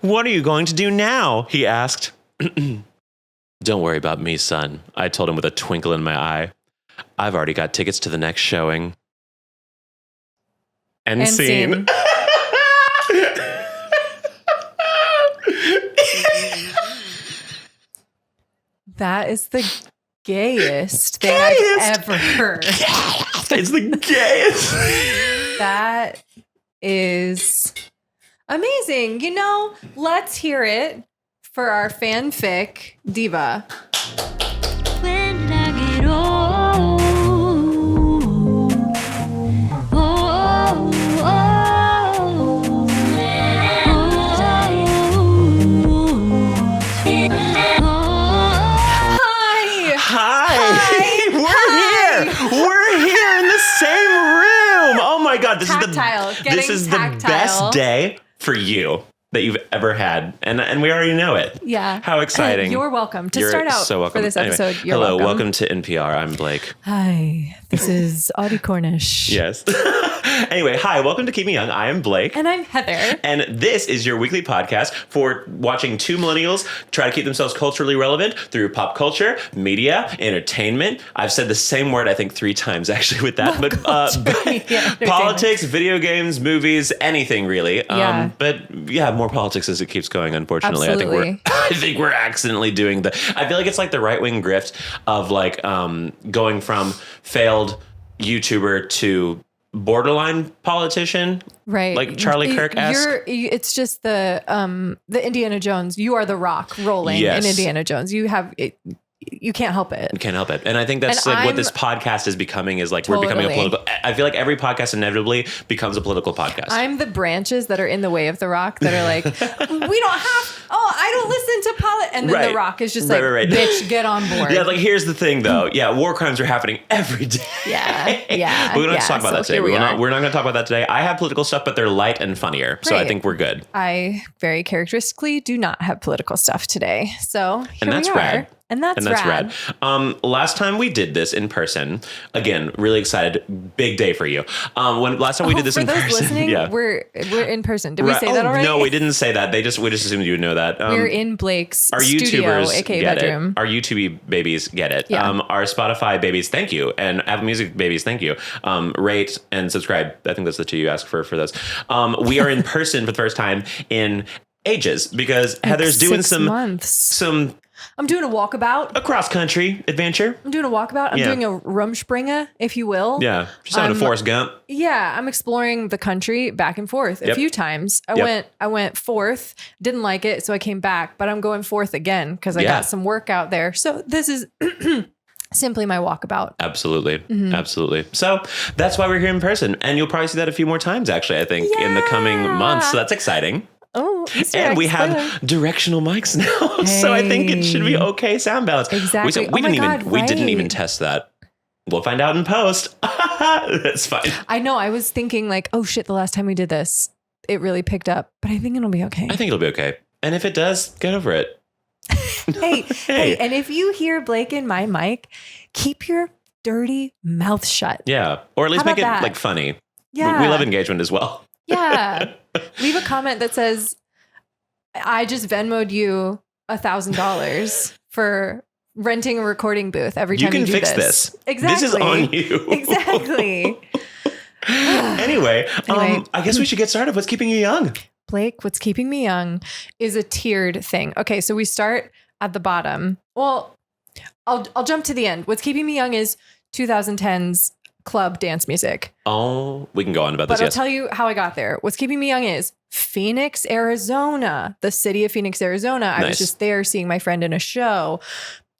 What are you going to do now? He asked. Don't worry about me, son. I told him with a twinkle in my eye. I've already got tickets to the next showing. End scene. That is the gayest thing I've ever heard. It's the gayest. That is amazing. You know, let's hear it for our fanfic diva. When did I get old? Oh, oh, We're here in the same room. Oh my God. This is the best day for you that you've ever had. And we already know it. Yeah. How exciting. You're welcome. To start out so welcome. for this episode, Anyway, you're hello, welcome. welcome to NPR. I'm Blake. Hi, this is Audie Cornish. Yes. Anyway, hi, welcome to Keep Me Young. I am Blake. And I'm Heather. And this is your weekly podcast for watching two millennials try to keep themselves culturally relevant through pop culture, media, entertainment. I've said the same word, I think, 3 times actually with that. But politics, video games, movies, anything really. Yeah. But yeah, more politics as it keeps going, unfortunately. Absolutely. I think we're accidentally doing I feel like it's like the right-wing grift of like going from failed YouTuber to borderline politician, right? Like Charlie Kirk-esque. It's just the Indiana Jones. You are the Rock rolling in Indiana Jones. You have it. You can't help it. You can't help it. And I think that's like what this podcast is becoming is like Totally. we're becoming a political. I feel like every podcast inevitably becomes a political podcast. I'm the branches that are in the way of the Rock that are like, we don't have, I don't listen to politics. And then the Rock is just like, bitch, get on board. Yeah, like here's the thing though. Yeah, war crimes are happening every day. Yeah. But we don't have to talk about that today. We're not going to talk about that today. I have political stuff, but they're light and funnier. So I think we're good. I very characteristically do not have political stuff today. So here we are. Rad. And that's rad. Last time we did this in person, again, really excited. Big day for you. Last time we did this in person, listening, we're in person. Did we say that already? No, we didn't say that. We just assumed you would know that. We're in Blake's our studio, YouTubers aka get bedroom. It. Our YouTube babies get it. Yeah. Our Spotify babies, thank you, and Apple Music babies, thank you. Rate and subscribe. I think that's the 2 you ask for those. We are in person for the first time in ages because Heather's doing 6 months. I'm doing a walkabout. A cross-country adventure. I'm doing a walkabout. I'm doing a Rumspringa, if you will. Yeah. Just having a Forrest Gump. Yeah. I'm exploring the country back and forth a few times. I went forth, didn't like it, so I came back, but I'm going forth again because I got some work out there. So this is simply my walkabout. Absolutely. Mm-hmm. Absolutely. So that's why we're here in person. And you'll probably see that a few more times, actually, I think, in the coming months. So that's exciting. Oh, and we have directional mics now, so I think it should be okay sound balance. Exactly. We didn't even test that. We'll find out in post. That's fine. I know. I was thinking like, oh shit, the last time we did this, it really picked up, but I think it'll be okay. I think it'll be okay. And if it does, get over it. Hey, and if you hear Blake in my mic, keep your dirty mouth shut. Yeah, or at least make it like funny. Yeah, we love engagement as well. Yeah. Leave a comment that says, I just Venmo'd you $1,000 for renting a recording booth every time you do this. You can fix this. Exactly. This is on you. Exactly. Anyway, I guess we should get started. What's keeping you young? Blake, what's keeping me young is a tiered thing. Okay, so we start at the bottom. Well, I'll jump to the end. What's keeping me young is 2010's club dance music. Oh, we can go on about this. But I'll tell you how I got there. What's keeping me young is Phoenix, Arizona, the city of Phoenix, Arizona. I was just there seeing my friend in a show.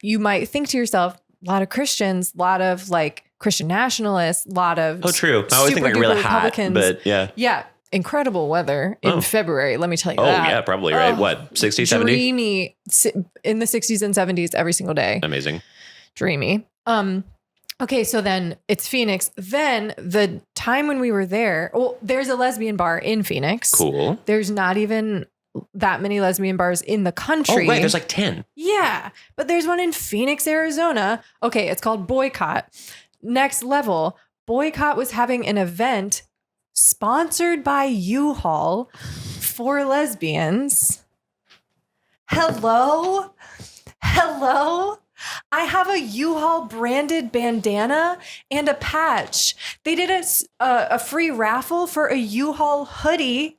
You might think to yourself, a lot of Christians, a lot of like Christian nationalists, a lot of true. I always think like really hot, but yeah. Incredible weather in February. Let me tell you that. Oh yeah, probably right. What, 60, 70? Dreamy in the 60s and 70s every single day. Amazing. Dreamy. Okay, so then it's Phoenix. Then the time when we were there, there's a lesbian bar in Phoenix. Cool. There's not even that many lesbian bars in the country. Oh, right. There's like 10. Yeah, but there's one in Phoenix, Arizona. Okay, it's called Boycott. Next level, Boycott was having an event sponsored by U-Haul for lesbians. Hello? Hello? I have a U-Haul branded bandana and a patch. They did a free raffle for a U-Haul hoodie,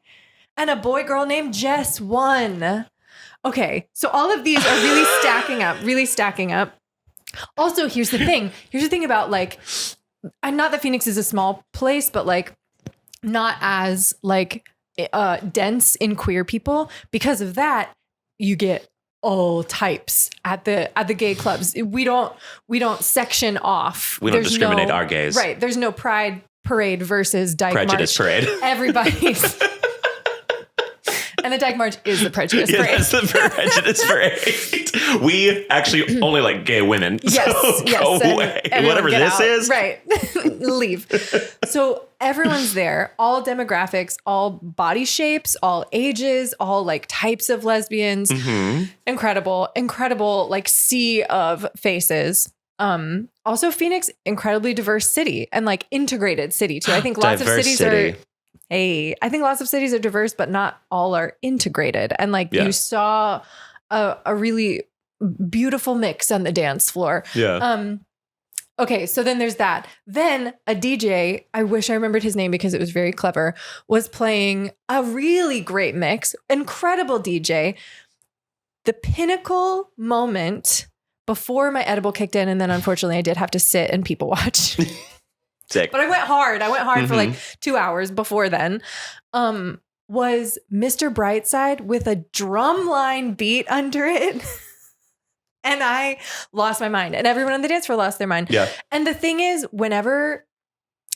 and a boy girl named Jess won. Okay, so all of these are really stacking up. Also, here's the thing about like, I'm not that Phoenix is a small place, but like not as like dense in queer people. Because of that, you get all types at the gay clubs. We don't section off. We don't discriminate our gays. Right. There's no pride parade versus Dyke Prejudice March. parade. Everybody's. And the Dyke March is the prejudice parade. Yes, the prejudice parade. We actually only like gay women. Yes, so go away. Whatever this out. is. Right. Leave. So everyone's there, all demographics, all body shapes, all ages, all like types of lesbians. Mm-hmm. Incredible like sea of faces. Also Phoenix, incredibly diverse city and like integrated city too. I think lots of cities are I think lots of cities are diverse, but not all are integrated. And like you saw a really beautiful mix on the dance floor. Yeah. Okay, so then there's that. Then a DJ, I wish I remembered his name because it was very clever, was playing a really great mix. Incredible DJ. The pinnacle moment before my edible kicked in, and then unfortunately I did have to sit and people watch. Sick. But I went hard for like 2 hours before then. Was Mr. Brightside with a drumline beat under it. And I lost my mind. And everyone on the dance floor lost their mind. Yeah. And the thing is, whenever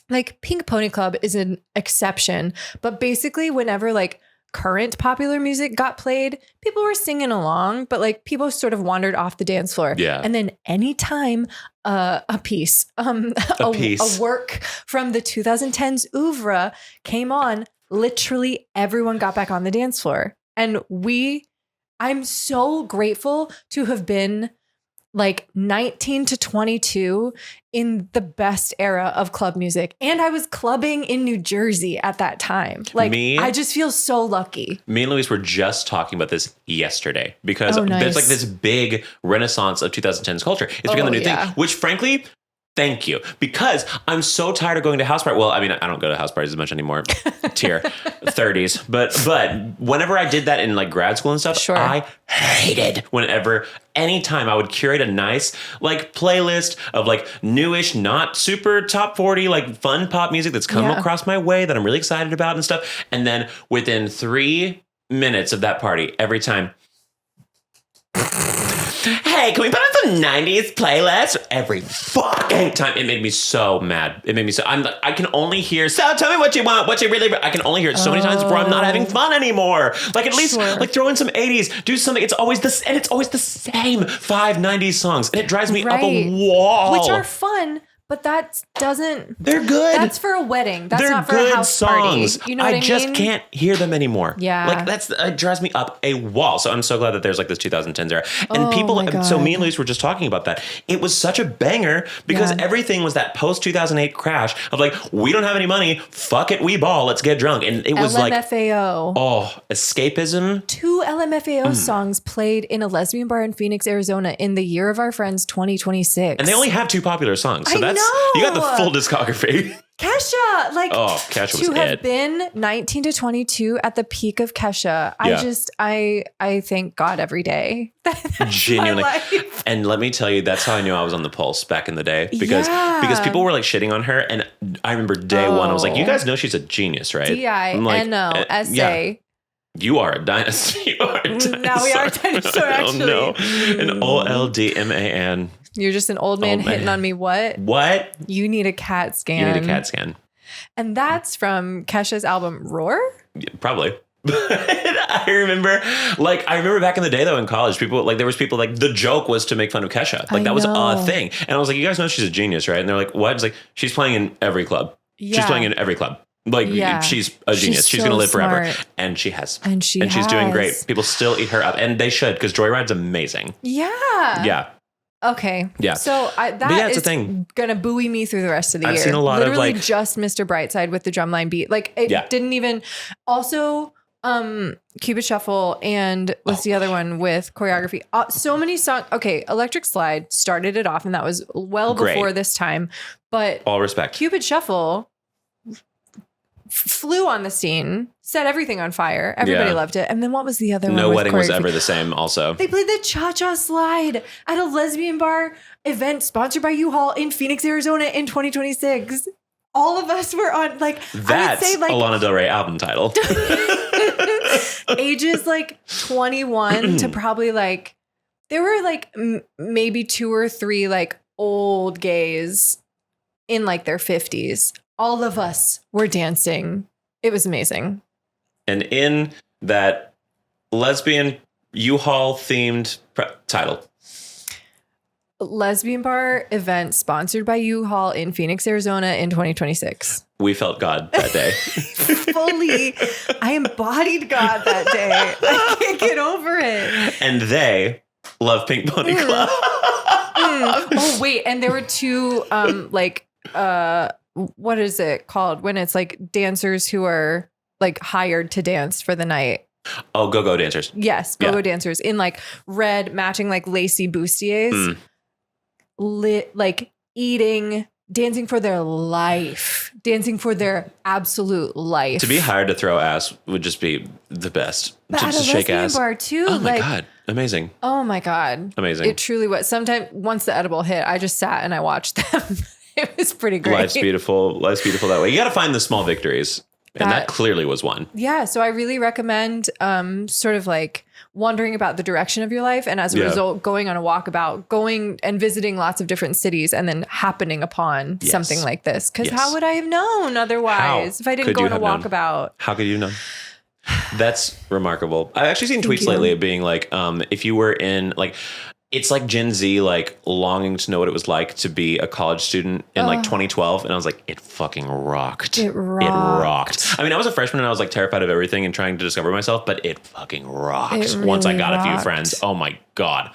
like Pink Pony Club is an exception, but basically whenever like current popular music got played, people were singing along, but like people sort of wandered off the dance floor. Yeah. And then anytime a piece, a work from the 2010s oeuvre came on, literally everyone got back on the dance floor. And I'm so grateful to have been like 19 to 22 in the best era of club music. And I was clubbing in New Jersey at that time. Like, I just feel so lucky. Me and Luis were just talking about this yesterday because there's like this big renaissance of 2010s culture. It's become the new thing, which frankly, thank you. Because I'm so tired of going to house parties. Well, I mean, I don't go to house parties as much anymore. Tier 30s. But whenever I did that in like grad school and stuff, I hated anytime I would curate a nice like playlist of like newish, not super top 40, like fun pop music that's come across my way that I'm really excited about and stuff. And then within 3 minutes of that party, every time, hey, can we put on some 90s playlist? Every fucking time. It made me so mad. It made me so, I can only hear, so tell me what you want, what you really, I can only hear it so many times before I'm not having fun anymore. Like at least like throw in some 80s, do something. It's always the same 5 90s songs. And it drives me up a wall. Which are fun. But that doesn't... They're good. That's for a wedding. That's not for a house songs. party. You know what I mean? I just can't hear them anymore. Yeah. Like it drives me up a wall. So I'm so glad that there's like this 2010s era. And so me and Luis were just talking about that. It was such a banger because everything was that post 2008 crash of like, we don't have any money. Fuck it. We ball. Let's get drunk. And it was like... LMFAO. Oh, escapism. 2 LMFAO songs played in a lesbian bar in Phoenix, Arizona in the year of our friends 2026. And they only have 2 popular songs. So you got the full discography. Kesha, like Kesha was to have been 19 to 22 at the peak of Kesha. I thank God every day. Genuinely. And let me tell you, that's how I knew I was on the pulse back in the day because people were like shitting on her. And I remember day one, I was like, you guys know she's a genius, right? DINOSA. You are a dinosaur. You are a dinosaur. Now we are a dinosaur, actually. Oh, no. An OLDMAN. You're just an old man hitting on me. What? You need a CAT scan. And that's from Kesha's album Roar? Yeah, probably. I remember back in the day though in college, there was people like the joke was to make fun of Kesha. Like that was a thing. And I was like, you guys know she's a genius, right? And they're like, what? It's like, she's playing in every club. Yeah. She's playing in every club. Like she's a genius. She's going to live forever. And she has. And she's doing great. People still eat her up and they should because Joyride's amazing. Yeah. Yeah. Okay. Yeah. So that is going to buoy me through the rest of the year. I've seen a lot Literally of like... just Mr. Brightside with the drumline beat. Like it didn't even... Also, Cupid Shuffle and what's the other one with choreography? So many songs. Okay, Electric Slide started it off, and that was well Great. before this time. But All respect. Cupid Shuffle flew on the scene, set everything on fire. Everybody loved it. And then what was the other one? No with wedding was choreography? ever the same. Also, They played the Cha-Cha Slide at a lesbian bar event sponsored by U-Haul in Phoenix, Arizona in 2026. All of us were on like that's I would say like a Lana Del Rey album title. ages like 21 to probably like there were like maybe 2 or 3 like old gays in like their 50s. All of us were dancing. It was amazing. And in that lesbian U-Haul themed title. Lesbian bar event sponsored by U-Haul in Phoenix, Arizona in 2026. We felt God that day. Fully, I embodied God that day. I can't get over it. And they love Pink Pony Club. Oh, wait. And there were 2, what is it called when it's like dancers who are like hired to dance for the night? Oh, go-go dancers. Yes, go-go dancers in like red matching like lacy bustiers. Like eating, dancing for their life, dancing for their absolute life. To be hired to throw ass would just be the best. But to at just a shake lesbian ass. bar too. Oh my like, God. Amazing. Oh my God. Amazing. It truly was. Sometimes once the edible hit, I just sat and I watched them. It was pretty great. Life's beautiful. Life's beautiful that way. You got to find the small victories. And that clearly was one. Yeah. So I really recommend sort of like wondering about the direction of your life. And as a result, going on a walkabout, going and visiting lots of different cities and then happening upon something like this. Because how would I have known otherwise if I didn't go on a walkabout? How could you know? That's remarkable. I've actually seen tweets lately of being like, if you were in like, it's like Gen Z, like longing to know what it was like to be a college student in like 2012. And I was like, it fucking rocked. It rocked. I mean, I was a freshman and I was like terrified of everything and trying to discover myself, but it fucking rocked. It really once I got rocked. a few friends. Oh my God.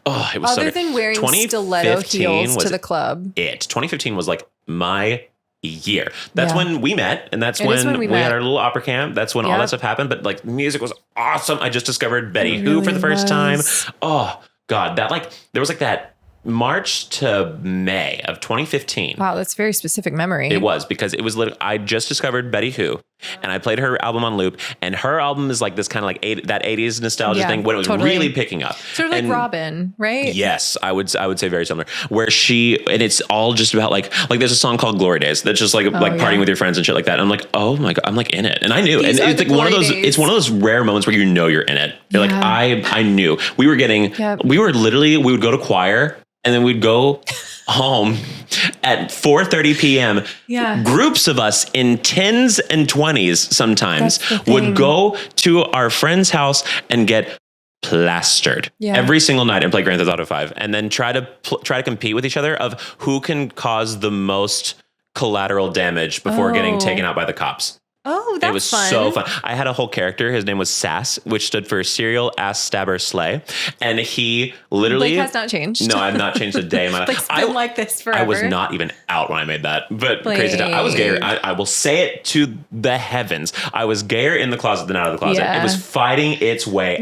Oh, it was Other so good. than wearing stiletto heels to the club. 2015 was like my year. That's when we met, and that's when we had our little opera camp. That's when all that stuff happened. But like music was awesome. I just discovered Betty Who for the first time. Oh God, that like there was like that March to May of 2015. Wow, that's a very specific memory. It was because it was literally, I just discovered Betty Who, and I played her album on loop, and her album is like this kind of like that 80s nostalgia thing when it was really picking up. Sort of like Robin, right? Yes, I would say very similar. Where and it's all just about like there's a song called Glory Days that's just like partying with your friends and shit like that. And I'm like, oh my God, I'm like in it, and I knew. And it's like one of those. It's one of those rare moments where you know you're in it. You're like I knew we were getting. We would go to choir. And then we'd go home at 4:30 p.m. Yeah. Groups of us in 10s and 20s sometimes would go to our friend's house and get plastered every single night and play Grand Theft Auto 5 and then try to compete with each other of who can cause the most collateral damage before getting taken out by the cops. Oh, that's It was fun. so fun. I had a whole character. His name was Sass, which stood for Serial Ass Stabber Slay. And he literally... Blake has not changed. No, I've not changed a day in my life. Blake's been like this forever. I was not even out when I made that. But Blake. crazy time. I was gayer. I will say it to the heavens. I was gayer in the closet than out of the closet. Yeah. It was fighting its way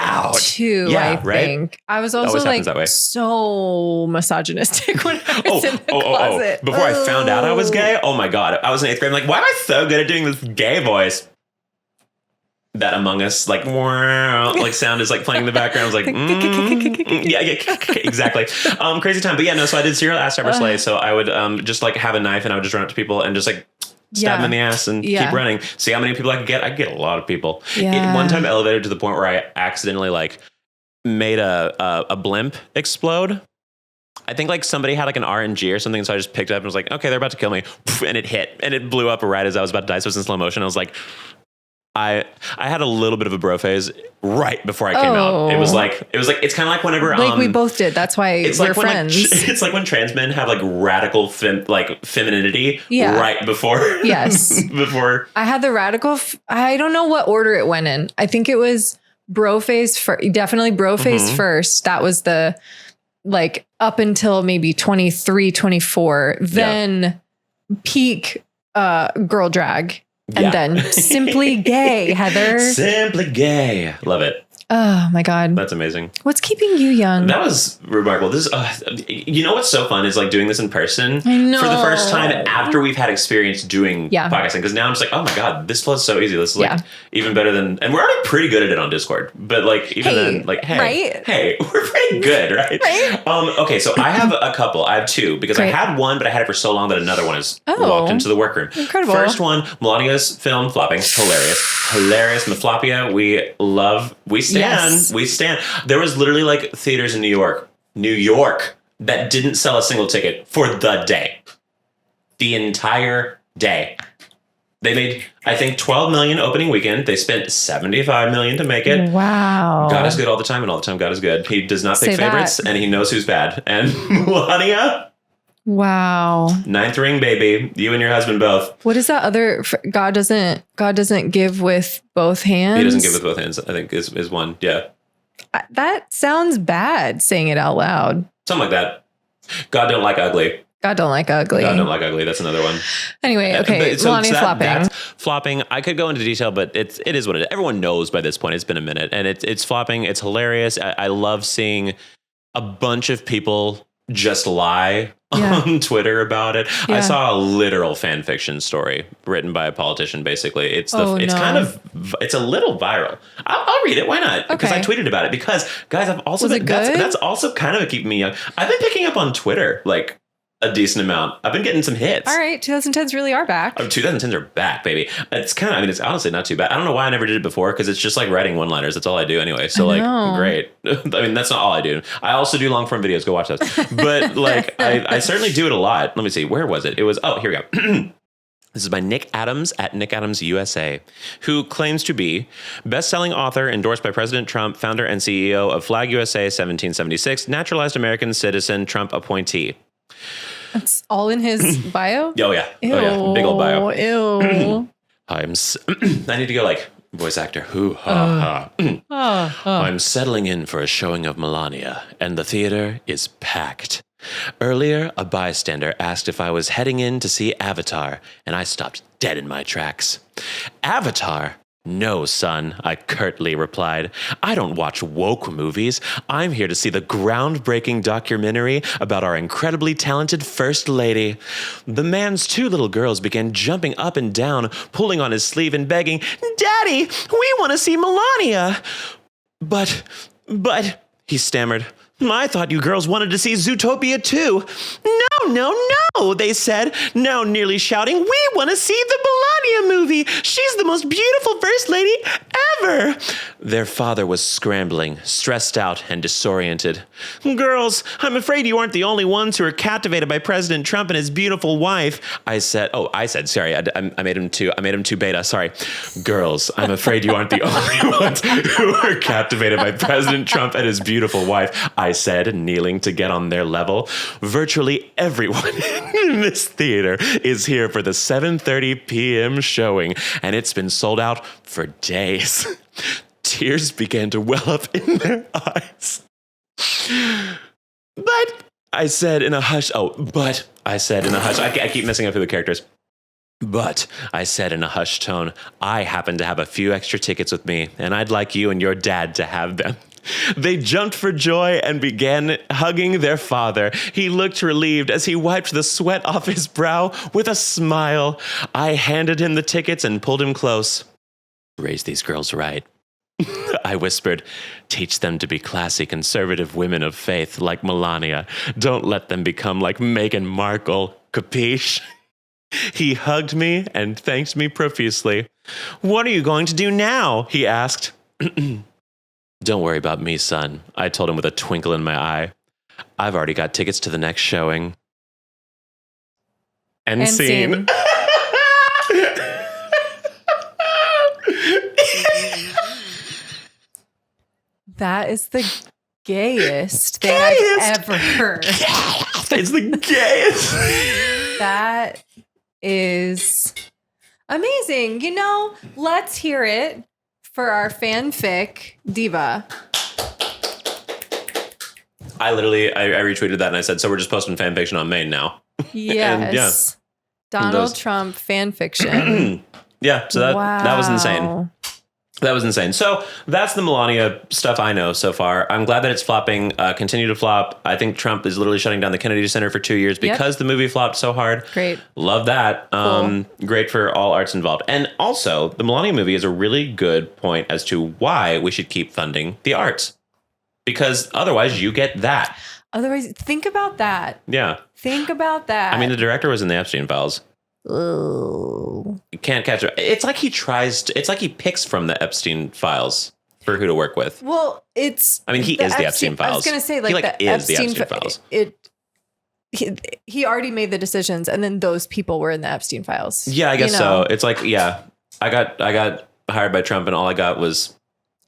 out. Too, I think. I was also like so misogynistic when I was in the closet. Before I found out I was gay, oh my God. I was in 8th grade. I'm like, why am I so good at doing this gay voice? That Among Us like sound is like playing in the background. I was like, yeah, exactly. Crazy time. But yeah, no, so I did Serial Ass Stabber Slay. So I would just like have a knife and I would just run up to people and just like stab them in the ass and keep running. See how many people I could get. I get a lot of people. Yeah. It one time elevated to the point where I accidentally like made a blimp explode. I think like somebody had like an RNG or something. So I just picked it up and was like, okay, they're about to kill me. And it hit and it blew up right as I was about to die. So it was in slow motion. I was like, I had a little bit of a bro phase right before I came out. It was like it's kind of like whenever we both did. That's why we're friends. It's like when trans men have like radical femininity right before. Yes. Before I had the radical. I don't know what order it went in. I think it was bro phase definitely bro phase first. That was the like up until maybe 23, 24. Then peak girl drag. And then Simply Gay, Heather. Simply Gay. Love it. Oh my God. That's amazing. What's keeping you young? That was remarkable. This you know what's so fun is like doing this in person I know. for the first time after we've had experience doing Yeah. podcasting. Because now I'm just like, oh my God, this flows so easy. This is like even better than, and we're already pretty good at it on Discord. But like even then, like, hey, we're pretty good, right? Right. Okay, so I have a couple. I have two because Great. I had one, but I had it for so long that another one has Oh. walked into the workroom. Incredible. First one, Melania's film Flopping. Hilarious. Maflopia, we love, we stand. Yes. We stand. There was literally like theaters in New York that didn't sell a single ticket for the day. The entire day. They made, I think, 12 million opening weekend. They spent 75 million to make it. Wow. God is good all the time, and all the time God is good. He does not pick Say favorites, that. and he knows who's bad. And Melania, Wow. 9th ring, baby. You and your husband both. What is that other? God doesn't give with both hands. He doesn't give with both hands, I think, is one. Yeah. That sounds bad saying it out loud. Something like that. God don't like ugly. God don't like ugly. God don't like ugly. That's another one. Anyway, okay. Melania flopping. That's flopping. I could go into detail, but it is what it is. Everyone knows by this point. It's been a minute, and it's flopping. It's hilarious. I love seeing a bunch of people just lie on Twitter about it. Yeah. I saw a literal fan fiction story written by a politician. Basically, it's a little viral. I'll read it. Why not? Because I tweeted about it. Because guys, I've also Was it good? That's also kind of keeping me young. I've been picking up on Twitter like a decent amount. I've been getting some hits. All right, 2010s really are back. 2010s are back, baby. It's kind of, I mean, it's honestly not too bad. I don't know why I never did it before because it's just like writing one-liners. That's all I do anyway. So like, great. I mean, that's not all I do. I also do long-form videos. Go watch those. But like, I certainly do it a lot. Let me see. Where was it? It was, here we go. This is by Nick Adams at Nick Adams USA, who claims to be best-selling author endorsed by President Trump, founder and CEO of Flag USA 1776, naturalized American citizen, Trump appointee. That's all in his bio? Oh, yeah. Ew. Oh, yeah. Big old bio. Ew. I need to go like voice actor. Hoo ha ha. I'm settling in for a showing of Melania, and the theater is packed. Earlier, a bystander asked if I was heading in to see Avatar, and I stopped dead in my tracks. Avatar? No, son, I curtly replied. I don't watch woke movies. I'm here to see the groundbreaking documentary about our incredibly talented First Lady. The man's two little girls began jumping up and down, pulling on his sleeve and begging, Daddy, we want to see Melania. But, he stammered, I thought you girls wanted to see Zootopia too. No, they said, now nearly shouting, we want to see the Melania movie. She's the most beautiful First Lady ever. Their father was scrambling, stressed out and disoriented. Girls, I'm afraid you aren't the only ones who are captivated by President Trump and his beautiful wife. I said, sorry, I made him too beta, sorry. Girls, I'm afraid you aren't the only ones who are captivated by President Trump and his beautiful wife, I said, kneeling to get on their level. Virtually everyone in this theater is here for the 7:30 p.m. showing, and it's been sold out for days. Tears began to well up in their eyes. But I said in a hush, I keep messing up through the characters. But I said in a hushed tone, I happen to have a few extra tickets with me, and I'd like you and your dad to have them. They jumped for joy and began hugging their father. He looked relieved as he wiped the sweat off his brow with a smile. I handed him the tickets and pulled him close. Raise these girls right. I whispered, teach them to be classy, conservative women of faith like Melania. Don't let them become like Meghan Markle. Capiche? He hugged me and thanked me profusely. What are you going to do now? He asked. Don't worry about me, son, I told him with a twinkle in my eye. I've already got tickets to the next showing. End scene. That is the gayest thing I've ever heard. It's the gayest. That is amazing. You know, let's hear it for our fanfic diva. I retweeted that and I said, so we're just posting fan fiction on Maine now. Yes. And, Donald Trump fan fiction. Yeah. So that was insane. Wow. That was insane. So that's the Melania stuff I know so far. I'm glad that it's flopping. Continue to flop. I think Trump is literally shutting down the Kennedy Center for 2 years because the movie flopped so hard. Great. Love that. Cool. Great for all arts involved. And also, the Melania movie is a really good point as to why we should keep funding the arts. Because otherwise you get that. Otherwise, think about that. Yeah. Think about that. I mean, the director was in the Epstein files. Ooh. You can't catch it. It's like it's like he picks from the Epstein files for who to work with. Well, it's. I mean, he is the Epstein files. I was going to say, like, he is the Epstein files. He already made the decisions, and then those people were in the Epstein files. Yeah, I guess so. It's like, yeah, I got hired by Trump, and all I got was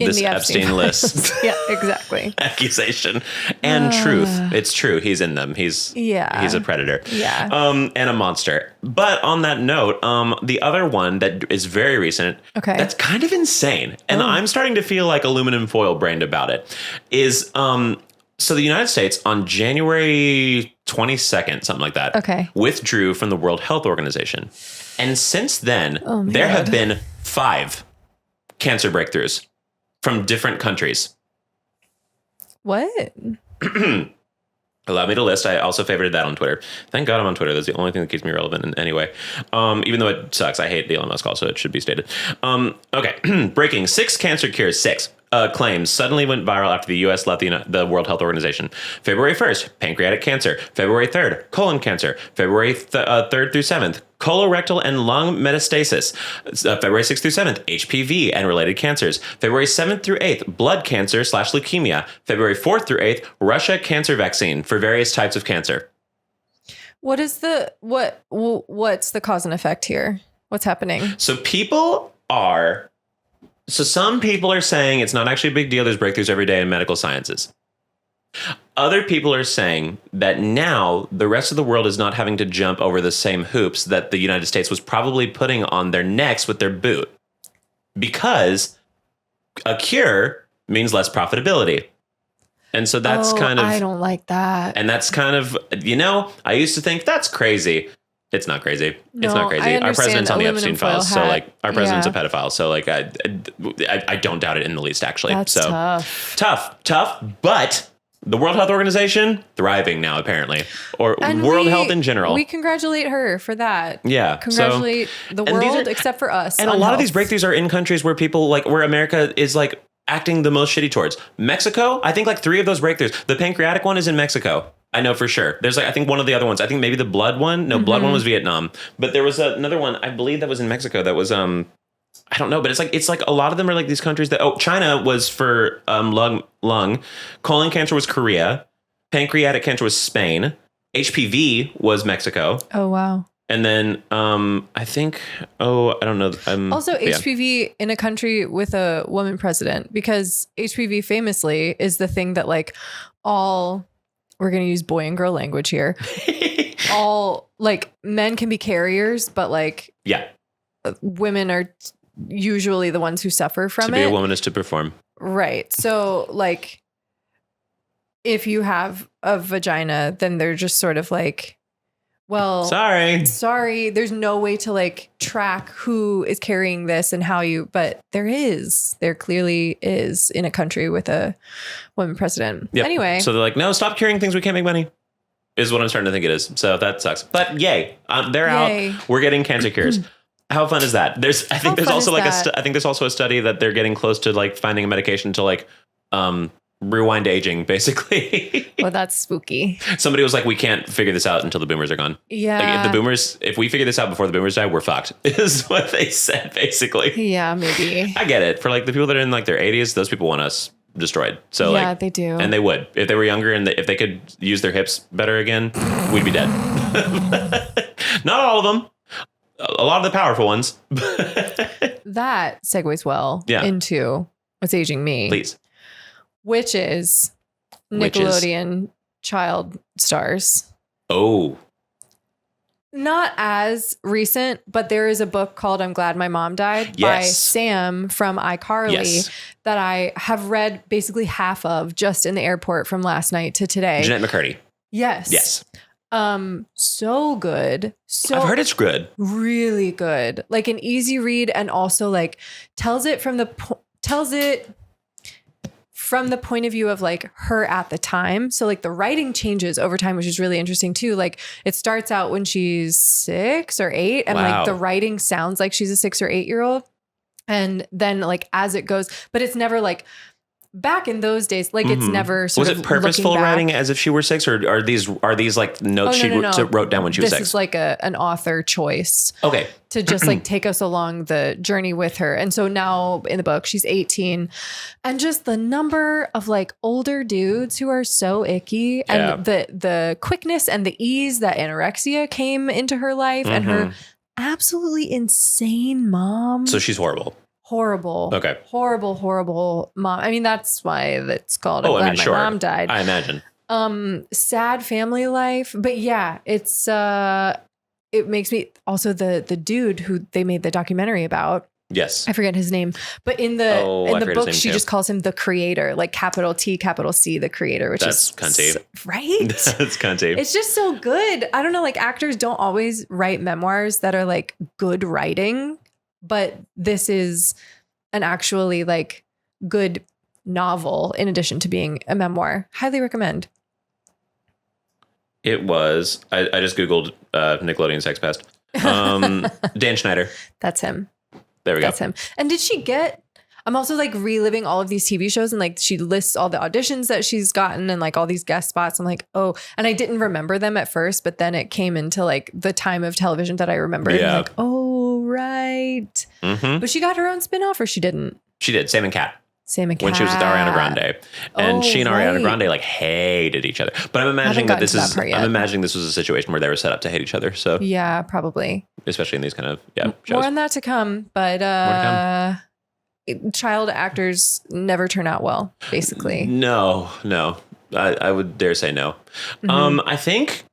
this the Epstein list. Yeah, exactly. Accusation and truth. It's true. He's in them. He's a predator. Yeah. And a monster. But on that note, the other one that is very recent, that's kind of insane, and I'm starting to feel like aluminum foil brained about it, is so the United States on January 22nd, something like that, withdrew from the World Health Organization. And since then, there have been 5 cancer breakthroughs from different countries. What? Allow me to list. I also favorited that on Twitter. Thank God I'm on Twitter. That's the only thing that keeps me relevant in any way. Even though it sucks. I hate Elon Musk also. It should be stated. Okay. Breaking 6 cancer cures. 6 claims suddenly went viral after the U.S. left the World Health Organization. February 1st, pancreatic cancer. February 3rd, colon cancer. February 3rd through 7th, colorectal and lung metastasis. February 6th through 7th, HPV and related cancers. February 7th through 8th, blood cancer / leukemia. February 4th through 8th, Russia cancer vaccine for various types of cancer. What is what's the cause and effect here? What's happening? So some people are saying it's not actually a big deal. There's breakthroughs every day in medical sciences. Other people are saying that now the rest of the world is not having to jump over the same hoops that the United States was probably putting on their necks with their boot. Because a cure means less profitability. And so that's I don't like that. And that's kind of, I used to think that's crazy. It's not crazy. It's not crazy. Our president's on the Epstein files. So our president's a pedophile. So I don't doubt it in the least, actually. That's tough. But the World Health Organization, thriving now, apparently. Or world health in general. We congratulate her for that. Yeah. Congratulate the world except for us. And a lot of these breakthroughs are in countries where people where America is acting the most shitty towards. Mexico, I think 3 of those breakthroughs. The pancreatic one is in Mexico. I know for sure. There's I think one of the other ones. I think maybe the blood one. No, blood one was Vietnam. But there was another one. I believe that was in Mexico. That was I don't know. But it's a lot of them are these countries that. Oh, China was for lung. Colon cancer was Korea. Pancreatic cancer was Spain. HPV was Mexico. Oh wow. And then I think I don't know. Also HPV in a country with a woman president, because HPV famously is the thing that all. We're going to use boy and girl language here. All men can be carriers, but women are usually the ones who suffer from it. To be a woman is to perform. Right. So if you have a vagina, then they're just sort of well, sorry. There's no way to track who is carrying this and how but there clearly is in a country with a woman president. Yep. Anyway. So they're no, stop carrying things we can't make money is what I'm starting to think it is. So that sucks, but yay. They're out. We're getting cancer cures. How fun is that? I think there's also a study that they're getting close to finding a medication to rewind aging, basically. Well, that's spooky. Somebody was we can't figure this out until the boomers are gone. Yeah. If we figure this out before the boomers die, we're fucked, is what they said, basically. Yeah, maybe. I get it. For the people that are in their 80s, those people want us destroyed. So yeah, they do. And they would. If they were younger and if they could use their hips better again, we'd be dead. Not all of them. A lot of the powerful ones. That segues well into what's aging me. Please. Which is Nickelodeon child stars. Oh. Not as recent, but there is a book called I'm Glad My Mom Died by Sam from iCarly that I have read basically half of just in the airport from last night to today. Jeanette McCurdy. Yes. So good. So I've heard it's good. really good. Like an easy read, and also like tells it from the point of view of like her at the time. So like the writing changes over time, which is really interesting too. Like it starts out when she's 6 or 8 and Wow. like the writing sounds like she's a 6 or 8 year old. And then like as it goes, but it's never like back in those days, like it's never sort Was of it purposeful looking back. writing as if she were 6, or are these like notes she wrote down when she was This 6? is like an author choice. Okay. To just like take us along the journey with her. And so now in the book, she's 18, and just the number of like older dudes who are so icky, and the quickness and the ease that anorexia came into her life, and her absolutely insane mom. So she's horrible. Horrible. Okay. Horrible mom. I mean, that's why it's called I'm Glad My Mom Died. I imagine. Sad family life. But yeah, it's it makes me also the dude who they made the documentary about. Yes. I forget his name. But in the book, she just calls him the creator, like capital T, capital C, the creator, which that's cunty. Right? That's cunty. It's just so good. I don't know, like actors don't always write memoirs that are like good writing, but this is an actually like good novel in addition to being a memoir. Highly recommend. It was, I just Googled Nickelodeon Sex Pest. Dan Schneider. That's him. There we go. That's him. And did she get, I'm also like reliving all of these TV shows, and like she lists all the auditions that she's gotten and like all these guest spots. I'm like, oh, and I didn't remember them at first, but then it came into like the time of television that I remembered. Yeah. And like, oh, right. But she got her own spinoff, or she didn't? She did. Sam and Cat. Sam and Cat. When she was with Ariana Grande. And she and Ariana right. Grande like hated each other. But I'm imagining that this is, part yet. I'm imagining this was a situation where they were set up to hate each other. So Yeah, probably. especially in these kind of shows. More on that to come, but child actors never turn out well, basically. No. I would dare say no. I think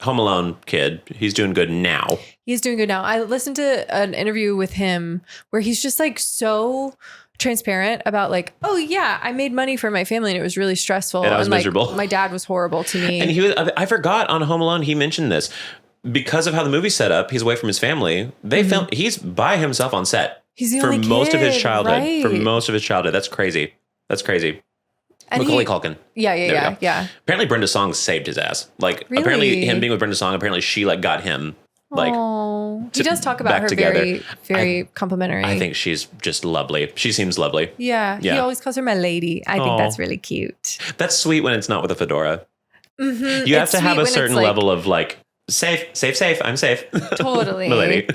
Home Alone kid, he's doing good now. He's doing good now. I listened to an interview with him where he's just like so transparent about like, oh yeah, I made money for my family and it was really stressful. And I was like, miserable. My dad was horrible to me. And I forgot on Home Alone, he mentioned this. Because of how the movie's set up, he's away from his family. They filmed, he's by himself on set. He's the for only most of his kid, childhood. right. For most of his childhood. That's crazy. And Macaulay Culkin. Yeah. Apparently Brenda Song saved his ass. Like Really? apparently him being with Brenda Song, apparently she like got him like he does talk about back her together. very complimentary. I think she's just lovely. She seems lovely. Yeah. He always calls her my lady. I think that's really cute. That's sweet when it's not with a fedora. Mm-hmm. You have to have a certain like, level of like safe. I'm safe. Totally. My lady.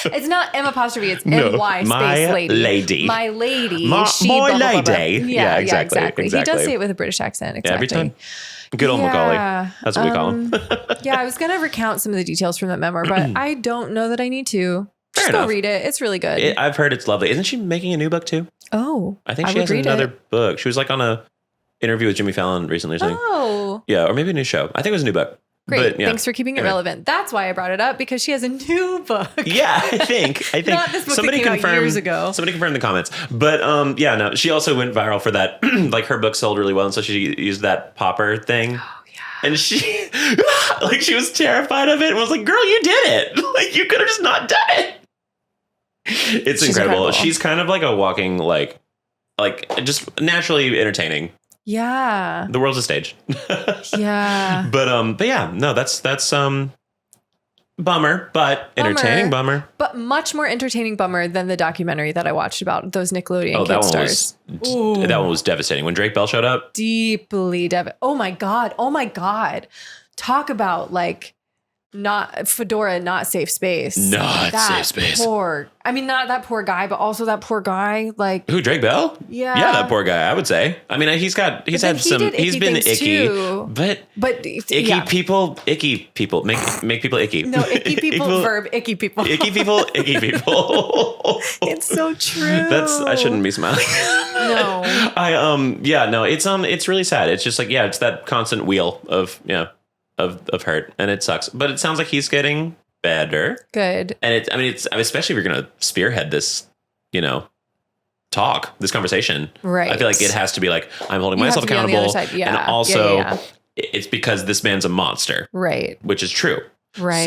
It's not M apostrophe, it's No, M-Y my space lady. lady. My lady. My she, lady. blah, blah, blah, blah. Yeah, exactly. He does say it with a British accent. Exactly. Yeah, every time. Good old Macaulay. That's what we call him. Yeah, I was going to recount some of the details from that memoir, but I don't know that I need to. Just Fair go enough. read it. It's really good. I've heard it's lovely. Isn't she making a new book too? Oh. I think she has another book. She was like on a interview with Jimmy Fallon recently or something. Oh. Yeah, or maybe a new show. I think it was a new book. Great. But, yeah. Thanks for keeping it relevant. That's why I brought it up, because she has a new book. Yeah, I think Not this book that came out years ago. Somebody confirmed in the comments. But yeah, no, she also went viral for that. Like her book sold really well, and so she used that popper thing. Oh yeah. And she like she was terrified of it and was like, "Girl, you did it! Like you could have just not done it." She's incredible. She's kind of like a walking like just naturally entertaining. Yeah. The world's a stage. Yeah. But yeah, no, that's bummer, but entertaining bummer. But much more entertaining bummer than the documentary that I watched about those Nickelodeon Oh, kid stars. that one was devastating. When Drake Bell showed up, Deeply Oh my God. Talk about like not Fedora, not safe space. Not safe space. Not that poor guy, but also that poor guy. Like who? Drake Bell? Yeah. Yeah, that poor guy. I would say. I mean, he's been icky, too. but icky people make people icky. No, icky people, verb, icky people. Icky people. It's so true. I shouldn't be smiling. No. It's really sad. It's just like, yeah, it's that constant wheel of hurt, and it sucks. But it sounds like he's getting better. Good. And it's especially if you're going to spearhead this, this conversation. Right. I feel like it has to be like, I'm holding You have myself to be on the other accountable. side. Yeah. And also Yeah. it's because this man's a monster. Right. Which is true. Right.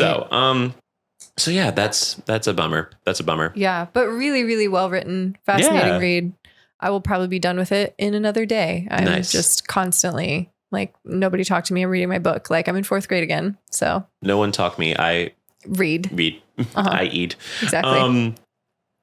So yeah, that's a bummer. That's a bummer. Yeah. But really, really well written. Fascinating Yeah. read. I will probably be done with it in another day. I'm Nice. just constantly like, nobody talk to me. I'm reading my book. Like, I'm in 4th grade again. So No one talk me. I read. Uh-huh. I eat. Exactly.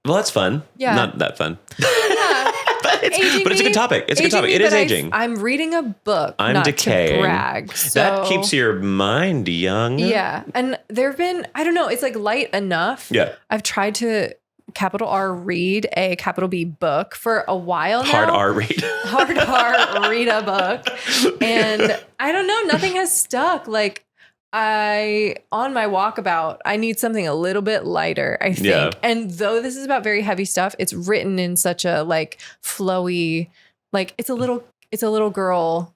Well, that's fun. Yeah. Not that fun. Yeah. but it's a good topic. It's a good topic. It is aging. I'm reading a book. I'm not decaying. To brag. So, That keeps your mind young. Yeah. And there have been, I don't know, it's like light enough. Yeah. I've tried to capital R read a capital B book for a while now. Hard R read. Hard R read a book. And I don't know, nothing has stuck. Like on my walkabout, I need something a little bit lighter, I think. Yeah. And though this is about very heavy stuff, it's written in such a like flowy, like it's a little girl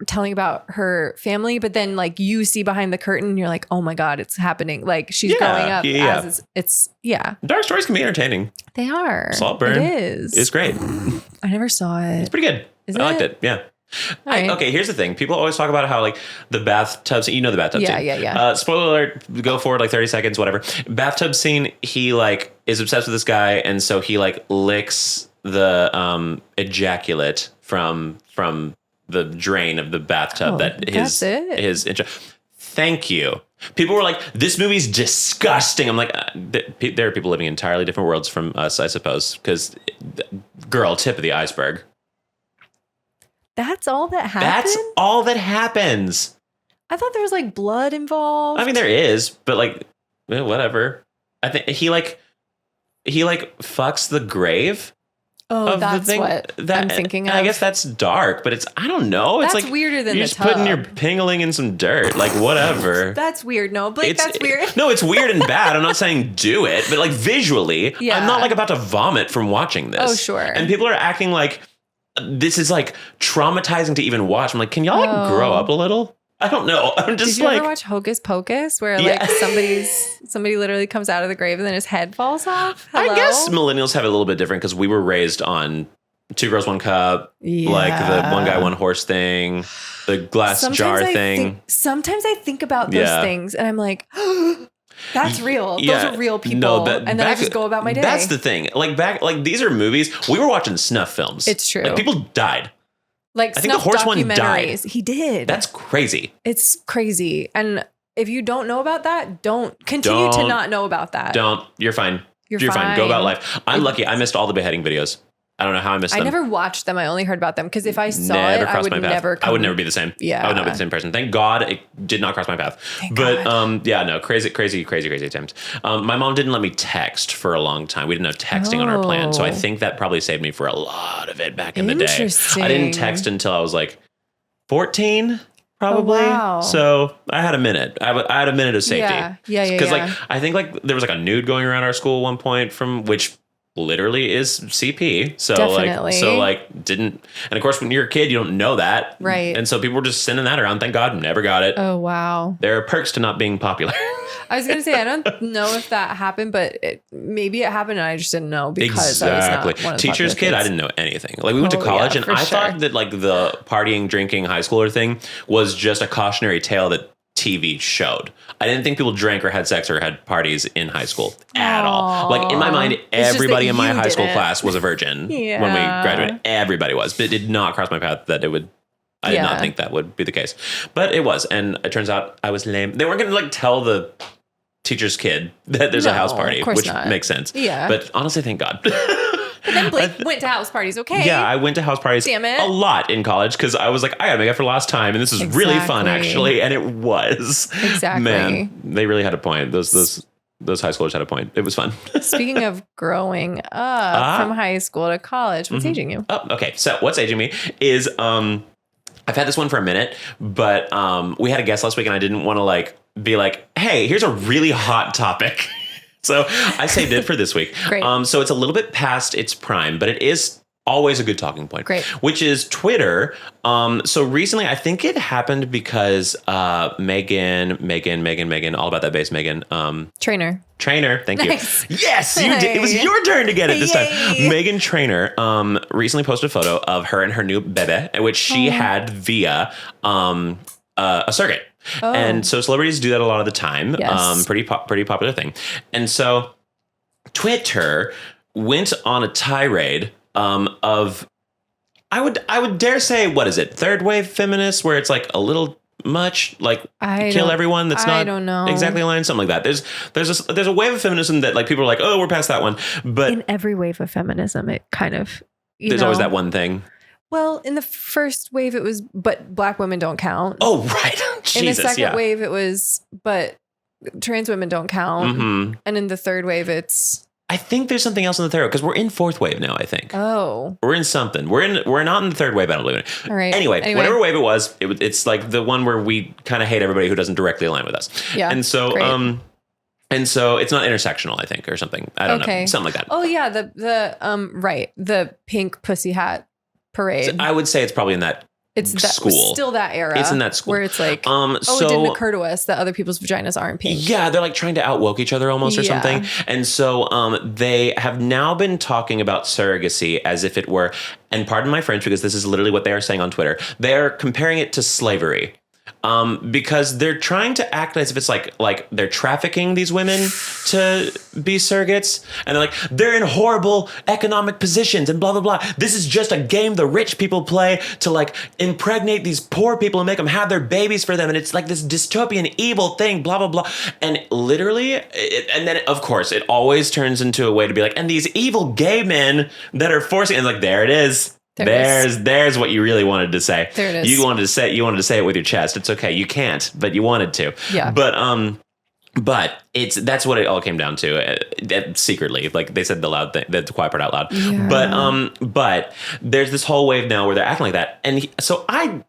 telling about her family, but then like you see behind the curtain and you're like, oh my God, it's happening. Like she's growing up as it's Dark stories can be entertaining. They are. Saltburn. It is. It's great. I never saw it. It's pretty good. Is I liked it? it. Yeah. Right. Okay, here's the thing. People always talk about how like the bathtub scene, the bathtub scene. Yeah. Spoiler alert, go forward like 30 seconds, whatever. Bathtub scene, he like is obsessed with this guy, and so he like licks the ejaculate from the drain of the bathtub his intro. Thank you. People were like, this movie's disgusting. I'm like, there are people living in entirely different worlds from us, I suppose, because girl, tip of the iceberg. That's all that happened? That's all that happens. I thought there was like blood involved. I mean, there is, but like, whatever. I think he fucks the grave. Oh, of that's the thing. what I'm thinking of. I guess that's dark, but I don't know. It's That's like weirder than you're the just putting your tub. pingling in some dirt, like whatever. That's weird. No, Blake, that's weird. No, it's weird and bad. I'm not saying do it, but like visually, Yeah. I'm not like about to vomit from watching this. Oh, sure. And people are acting like this is like traumatizing to even watch. I'm like, can y'all like grow up a little? I don't know. I'm just Did you like, ever watch Hocus Pocus where Yeah. like somebody literally comes out of the grave and then his head falls off? I Hello? guess millennials have it a little bit different because we were raised on 2 Girls, 1 Cup, like the one guy, one horse thing, the glass jar thing. Sometimes I think about those things and I'm like, that's real. Yeah. Those are real people. No, and then I just go about my day. That's the thing. Like these are movies. We were watching snuff films. It's true. Like people died. Like I think the snuff horse one died. documentaries. He did. That's crazy. It's crazy. And if you don't know about that, don't continue to not know about that. Don't. You're fine. You're fine. Go fine. about life. I'm lucky. I missed all the beheading videos. I don't know how I missed them. I never watched them. I only heard about them because if I saw Never it, I crossed would my path. never. I would never be the same. Yeah. I would not be the same person. Thank God it did not cross my path. Thank but God. yeah, no, crazy times. My mom didn't let me text for a long time. We didn't have texting on our plan, so I think that probably saved me for a lot of it back in the day. I didn't text until I was like 14. Probably. Oh, wow. So I had a minute. I had a minute of safety. Yeah. Because like I think like there was like a nude going around our school at one point from which literally is CP. So Definitely. like didn't, and of course when you're a kid you don't know that, Right. And so people were just sending that around. Thank God, never got it. Oh wow. There are perks to not being popular. I was gonna say I don't know if that happened, but maybe it happened and I just didn't know because I was not one of the Teacher's popular kid, I kids. didn't know anything. Like we went to college and for I sure. thought that like the partying, drinking high schooler thing was just a cautionary tale that TV showed. I didn't think people drank or had sex or had parties in high school at all. Like in my mind, It's just everybody that in my you high school didn't. class was a virgin when we Yeah. graduated. Everybody was, but it did not cross my path that it would. I did not Yeah. think that would be the case, but it was, and it turns out I was lame. They weren't going to like tell the teacher's kid that there's a No, house party, of course which not. makes sense. Yeah. But honestly, thank God. But then Blake went to house parties. Okay. Yeah, I went to house parties Damn it. a lot in college because I was like, I gotta make up for lost time, and this is really fun, Exactly. actually, and it was. Exactly. Man, they really had a point. Those high schoolers had a point. It was fun. Speaking of growing up from high school to college, what's aging you? Oh, okay. So what's aging me is I've had this one for a minute, but we had a guest last week, and I didn't want to like be like, hey, here's a really hot topic. So I saved it for this week. Great. So it's a little bit past its prime, but it is Always a good talking point. Great. Which is Twitter. So recently, I think it happened because Megan, all about that bass, Megan. Trainer. Thank Nice. you. Yes, you did. It was your turn to get it this Yay. time. Megan Trainer recently posted a photo of her and her new bebe, which she had via a surrogate. Oh. And so celebrities do that a lot of the time. Yes. Pretty popular thing. And so Twitter went on a tirade of, I would dare say, what is it? Third wave feminists, where it's like a little much, like kill everyone that's not don't know. exactly aligned, something like that. There's a wave of feminism that like people are like, oh, we're past that one. But in every wave of feminism, it kind of, there's always that one thing. Well, in the first wave, it was, but Black women don't count. Oh, right. Jesus, in the second wave, it was, but trans women don't count. Mm-hmm. And in the third wave, it's, I think there's something else in the third, because we're in fourth wave now, I think. oh, We're in something. We're not in the third wave. I don't believe in it. all right. Anyway, whatever wave it was, it's like the one where we kind of hate everybody who doesn't directly align with us. Yeah. And so, great. and so it's not intersectional, I think, or something. I don't know, something like that. Oh yeah, the pink pussy hat parade. So I would say it's probably in that. It's school. Still that era. It's in that school where it's like, so it didn't occur to us that other people's vaginas aren't pink. Yeah, they're like trying to outwoke each other almost or something. And so they have now been talking about surrogacy as if it were, and pardon my French because this is literally what they are saying on Twitter, they're comparing it to slavery. Because they're trying to act as if it's like they're trafficking these women to be surrogates. And they're like, they're in horrible economic positions and blah, blah, blah. This is just a game the rich people play to like impregnate these poor people and make them have their babies for them. And it's like this dystopian evil thing, blah, blah, blah. And literally, and then of course, it always turns into a way to be like, and these evil gay men that are forcing, and like, there it is. There's what you really wanted to say. There it is. You wanted to say it with your chest. It's okay. You can't, but you wanted to. Yeah. But that's what it all came down to. Secretly, like they said the loud thing, the quiet part out loud. Yeah. But there's this whole wave now where they're acting like that, and so I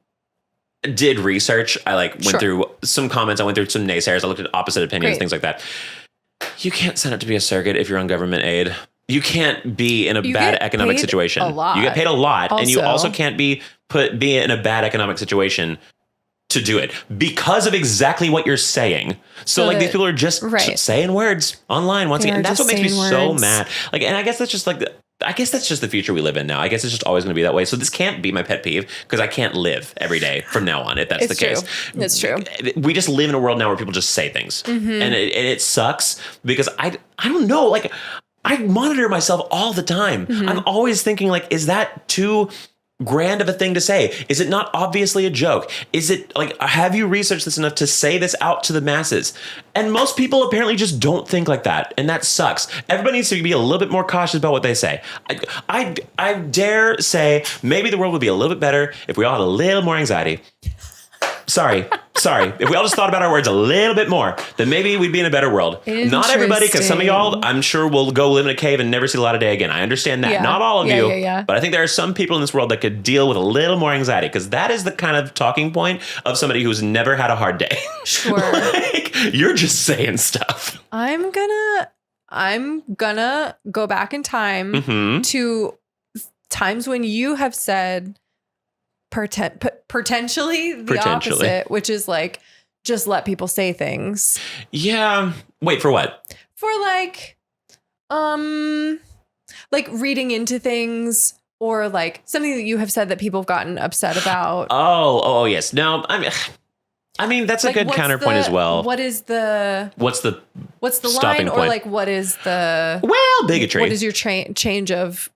did research. I went through some comments. I went through some naysayers. I looked at opposite opinions, things like that. You can't sign up to be a surrogate if you're on government aid. You can't be in a bad economic situation. You get paid a lot, and you also can't be in a bad economic situation to do it because of exactly what you're saying. So like these people are just saying words online once again. And that's what makes me so mad. Like, and I guess that's just the future we live in now. I guess it's just always going to be that way. So this can't be my pet peeve because I can't live every day from now on if that's the case. It's true. We just live in a world now where people just say things, and it sucks because I don't know, like. I monitor myself all the time. I'm always thinking like, is that too grand of a thing to say? Is it not obviously a joke? Is it like, have you researched this enough to say this out to the masses? And most people apparently just don't think like that. And that sucks. Everybody needs to be a little bit more cautious about what they say. I dare say maybe the world would be a little bit better if we all had a little more anxiety. Sorry. If we all just thought about our words a little bit more, then maybe we'd be in a better world. Not everybody, because some of y'all, I'm sure, will go live in a cave and never see the light of day again. I understand that. Not all of you. But I think there are some people in this world that could deal with a little more anxiety, because that is the kind of talking point of somebody who's never had a hard day. Sure. Like, you're just saying stuff. I'm gonna go back in time to times when you have said potentially the opposite, which is like, just let people say things. Yeah. Wait, for what? For like reading into things, or like something that you have said that people have gotten upset about. Oh, yes. No, I mean, that's like, a good counterpoint as well. What's the line, point? Or like, what is the, bigotry. What is your change of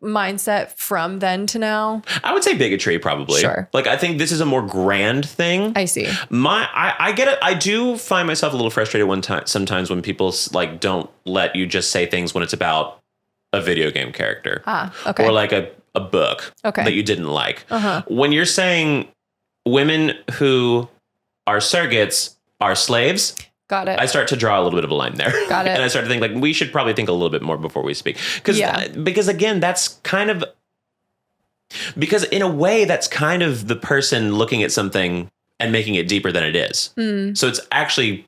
mindset from then to now? I would say bigotry, probably. Sure. Like, I think this is a more grand thing. I see. I get it. I do find myself a little frustrated sometimes when people like don't let you just say things when it's about a video game character. Okay. Or like a book that you didn't like. When you're saying women who are surrogates are slaves. Got it. I start to draw a little bit of a line there. Got it. And I start to think like we should probably think a little bit more before we speak. Because again, that's kind of, because in a way that's kind of the person looking at something and making it deeper than it is. So it's actually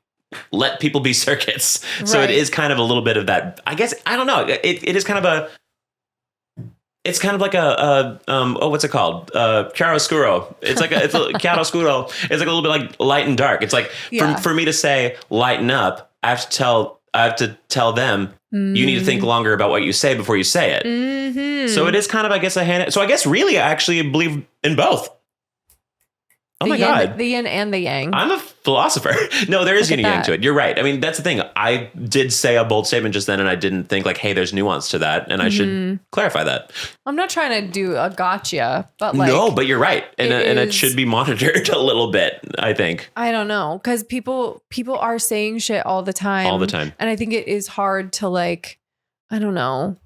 let people be surrogates. So it is kind of a little bit of that, I guess, I don't know. It is kind of it's kind of like what's it called? Chiaroscuro. It's like it's a chiaroscuro. It's like a little bit like light and dark. It's like for me to say lighten up, I have to tell them you need to think longer about what you say before you say it. Mm-hmm. So it is kind of, I guess, so I guess really I actually believe in both. Oh my God. The yin and the yang. I'm a philosopher. No, there is yin and yang to it. You're right. I mean, that's the thing. I did say a bold statement just then, and I didn't think like, hey, there's nuance to that. And I should clarify that. I'm not trying to do a gotcha, but like. No, but you're right. And it should be monitored a little bit, I think. I don't know. Because people are saying shit all the time. All the time. And I think it is hard to like, I don't know.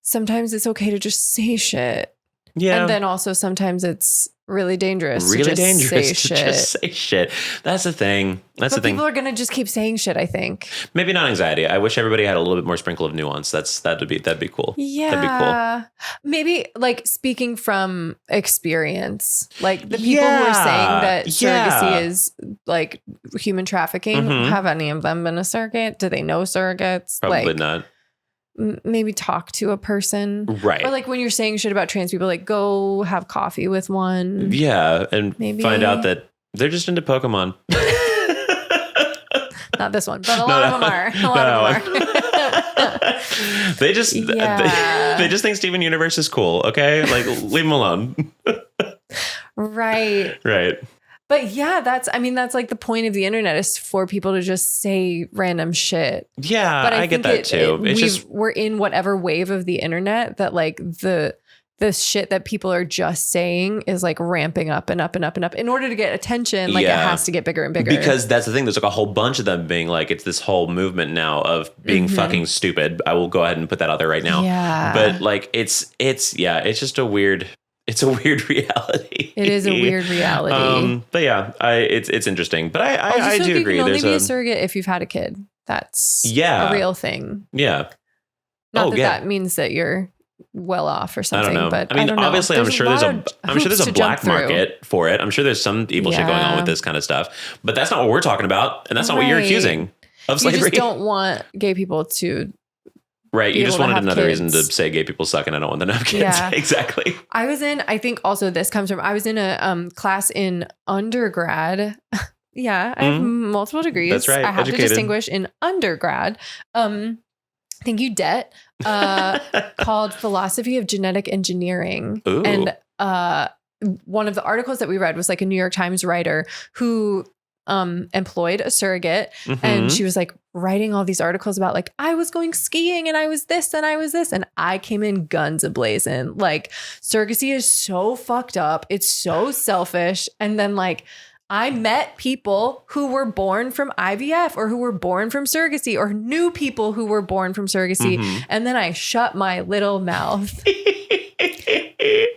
Sometimes it's okay to just say shit. Yeah. And then also sometimes it's really dangerous. Really to just dangerous say to shit. just say shit. That's the thing. But people are gonna just keep saying shit, I think. Maybe not anxiety. I wish everybody had a little bit more sprinkle of nuance. That'd be cool. Yeah. That'd be cool. Maybe like speaking from experience, like the people who are saying that surrogacy is like human trafficking. Have any of them been a surrogate? Do they know surrogates? Probably not. Maybe talk to a person. Right. Or like when you're saying shit about trans people, like go have coffee with one. Yeah. And maybe find out that they're just into Pokemon. Not this one, but a lot of them are. A lot of them are. They just they just think Steven Universe is cool. Okay. Like leave them alone. Right. Right. But yeah, that's like the point of the internet is for people to just say random shit. Yeah, but I get that too. We're in whatever wave of the internet that like the shit that people are just saying is like ramping up and up and up and up. In order to get attention, like it has to get bigger and bigger. Because that's the thing. There's like a whole bunch of them being like, it's this whole movement now of being fucking stupid. I will go ahead and put that out there right now. Yeah. But like it's just a weird. It's a weird reality. It is a weird reality. But yeah, it's interesting. But I do agree. You can only be a surrogate if you've had a kid. That's a real thing. Yeah. Not that means that you're well off or something. I don't know. But I mean, obviously, I'm sure there's a black through. market for it. I'm sure there's some evil shit going on with this kind of stuff. But that's not what we're talking about, and that's not what you're accusing of slavery. You just don't want gay people to. Right. You just wanted another reason to say gay people suck and I don't want them to have kids. Yeah. Exactly. I think also this comes from, I was in a class in undergrad. Yeah. I have multiple degrees. That's right. I have to distinguish in undergrad. Thank you, Det, called Philosophy of Genetic Engineering. Ooh. And one of the articles that we read was like a New York Times writer who employed a surrogate, and she was like writing all these articles about like, I was going skiing and I was this and I was this, and I came in guns a-blazing. Like surrogacy is so fucked up. It's so selfish. And then like I met people who were born from IVF or who were born from surrogacy or knew people who were born from surrogacy. And then I shut my little mouth.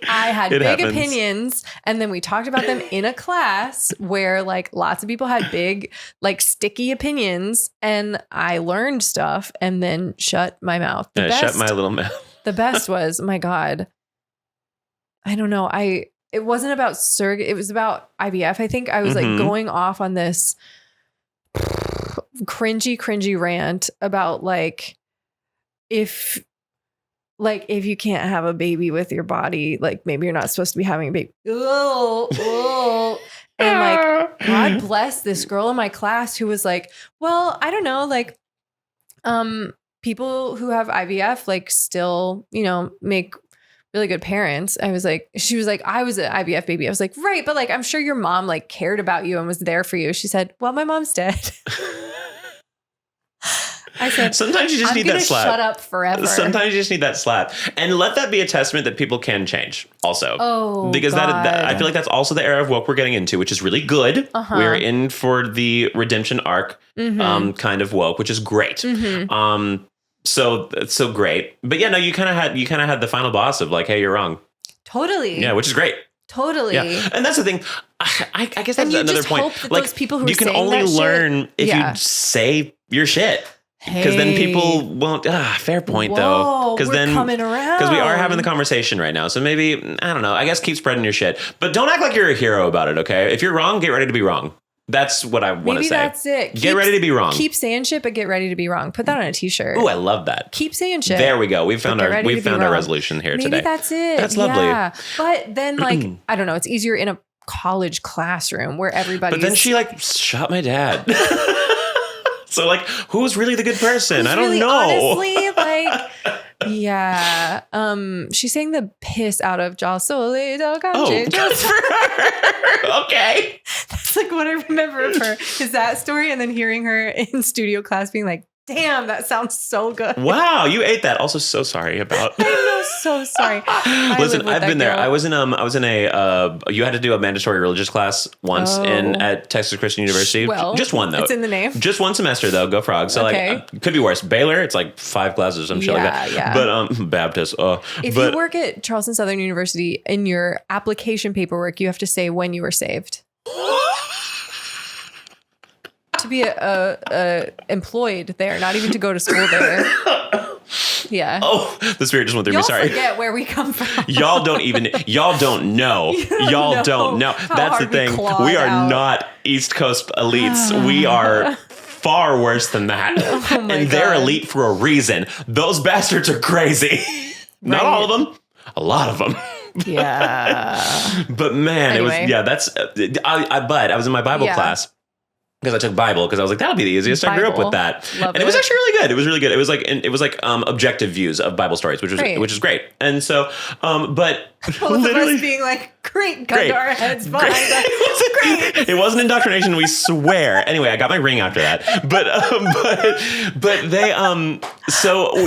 I had big opinions, and then we talked about them in a class where like lots of people had big, like sticky opinions, and I learned stuff and then shut my mouth. Shut my little mouth. The best was, my God, I don't know. It wasn't about surrogate. It was about IVF. I think I was like going off on this cringy rant about like, if you can't have a baby with your body, like maybe you're not supposed to be having a baby. Oh. And like, God bless this girl in my class who was like, well, I don't know, like, people who have IVF, like still, make really good parents. She was like, I was an IVF baby. I was like, right. But like, I'm sure your mom like cared about you and was there for you. She said, well, my mom's dead. I said, sometimes you just need that slap. Shut up forever. Sometimes you just need that slap, and let that be a testament that people can change. Also, because that I feel like that's also the era of woke we're getting into, which is really good. We're in for the redemption arc, kind of woke, which is great. So great. But yeah, no, you kind of had the final boss of like, hey, you're wrong. Totally. Yeah, which is great. Totally. Yeah. And that's the thing. I guess that's another point. Hope that like those people who you can only learn if you say your shit. Because then people won't. Fair point, though. Because then coming around. Because we are having the conversation right now. So maybe, I don't know. I guess keep spreading your shit. But don't act like you're a hero about it, okay? If you're wrong, get ready to be wrong. That's what I want to Maybe say. that's it. Get ready to be wrong. Keep saying shit, but get ready to be wrong. Put that on a t-shirt. Ooh, I love that. Keep saying shit. There we go. We found our wrong. resolution here Maybe today. that's it. That's lovely. Yeah. But then like, I don't know, it's easier in a college classroom where everybody. But then she like shot my dad. So like, who's really the good person? I don't really, know. Honestly, like, yeah. She sang the piss out of "Ya Solito Canche." Just for her. Okay. That's like what I remember of her is that story, and then hearing her in studio class being like, "Damn, that sounds so good." Wow, you ate that. Also, so sorry about. I know, so sorry. Listen, I've been there. I was in a. You had to do a mandatory religious class once at Texas Christian University. Well, just one though. It's in the name. Just one semester though. Go Frogs. So like, could be worse. Baylor, it's like 5 classes or some shit like that. Yeah. But Baptist. If you work at Charleston Southern University, in your application paperwork, you have to say when you were saved. To be employed there, not even to go to school there. Yeah. Oh, the spirit just went through me. Sorry. Forget where we come from. Y'all don't know. Y'all don't know. That's the thing. We are not East Coast elites. We are far worse than that. Oh and they're elite for a reason. Those bastards are crazy. Not all of them. A lot of them. Yeah. But man, anyway. it was, that's, I was in my Bible class. Because I took Bible because I was like, that'll be the easiest. I grew up with that. Love and it was actually really good. It was really good. It was like objective views of Bible stories, which is great. And so, but both literally of us being like, great, gun to our heads behind us. Great. It wasn't indoctrination, we swear. Anyway, I got my ring after that. But they so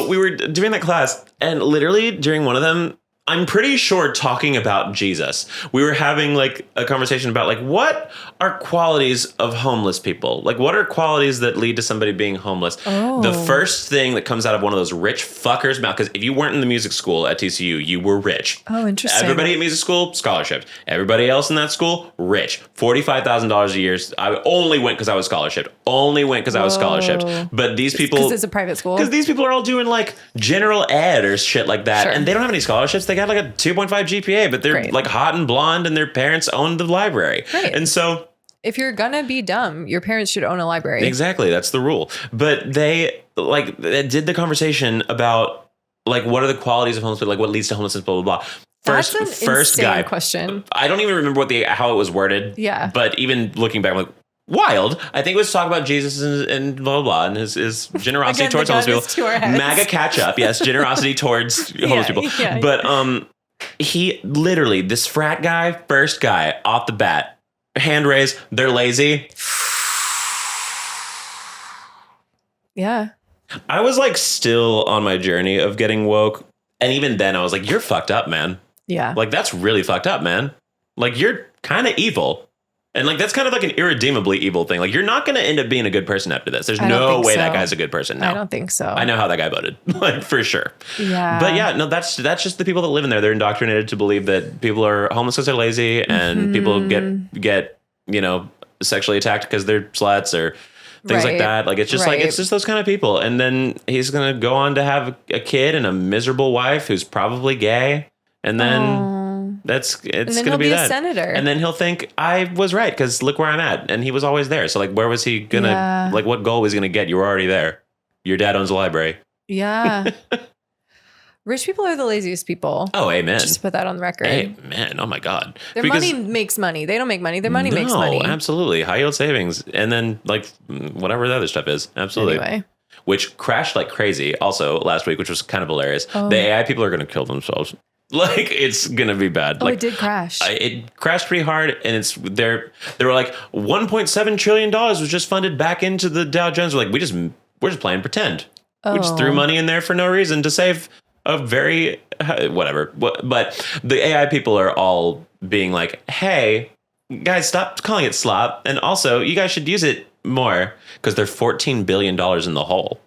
we were doing that class, and literally during one of them, I'm pretty sure talking about Jesus, we were having like a conversation about like, what are qualities of homeless people? Like, what are qualities that lead to somebody being homeless? Oh. The first thing that comes out of one of those rich fuckers' mouth, because if you weren't in the music school at TCU, you were rich. Oh, interesting. Everybody at music school, scholarships. Everybody else in that school, rich. $45,000 a year. I only went because I was scholarshiped. But these people... Because it's a private school? Because these people are all doing like general ed or shit like that. Sure. And they don't have any scholarships. They got like a 2.5 GPA, but they're like hot and blonde and their parents own the library. Right. And so... if you're gonna be dumb, your parents should own a library. Exactly. That's the rule. But they did the conversation about like, what are the qualities of homelessness, like what leads to homelessness, blah, blah, blah. That's an First insane guy question. I don't even remember how it was worded. Yeah. But even looking back, I'm like, wild. I think it was talk about Jesus and blah, blah, blah, and his generosity Again, towards homeless people. to MAGA catch up. Yes. Generosity towards homeless people. Yeah. But he literally, this frat guy, first guy off the bat, hand raised, they're lazy. Yeah. I was like still on my journey of getting woke. And even then I was like, you're fucked up, man. Yeah. Like, that's really fucked up, man. Like, you're kind of evil. And like, that's kind of like an irredeemably evil thing. Like, you're not going to end up being a good person after this. There's no way that guy's a good person now. I don't think so. I know how that guy voted, like, for sure. Yeah. But yeah, no, that's just the people that live in there. They're indoctrinated to believe that people are homeless because they're lazy, and people get sexually attacked because they're sluts or things like that. Like, it's just like, it's just those kind of people. And then he's going to go on to have a kid and a miserable wife who's probably gay. And then it's going to be that. A senator. And then he'll think, I was right because look where I'm at. And he was always there. So like, where was he going to, like, what goal was he going to get? You were already there. Your dad owns a library. Yeah. Rich people are the laziest people. Oh, amen. Just put that on the record. Amen. Oh my God. Their money makes money. They don't make money. Their money makes money. No, absolutely. High yield savings. And then like whatever the other stuff is. Absolutely. Anyway. Which crashed like crazy also last week, which was kind of hilarious. The AI people are going to kill themselves. Like, it's going to be bad. Like, it did crash. It crashed pretty hard. And they were like, $1.7 trillion was just funded back into the Dow Jones. We're like, we're just playing pretend. We just threw money in there for no reason to save a very whatever. But the AI people are all being like, hey, guys, stop calling it slop. And also, you guys should use it more because they're $14 billion in the hole.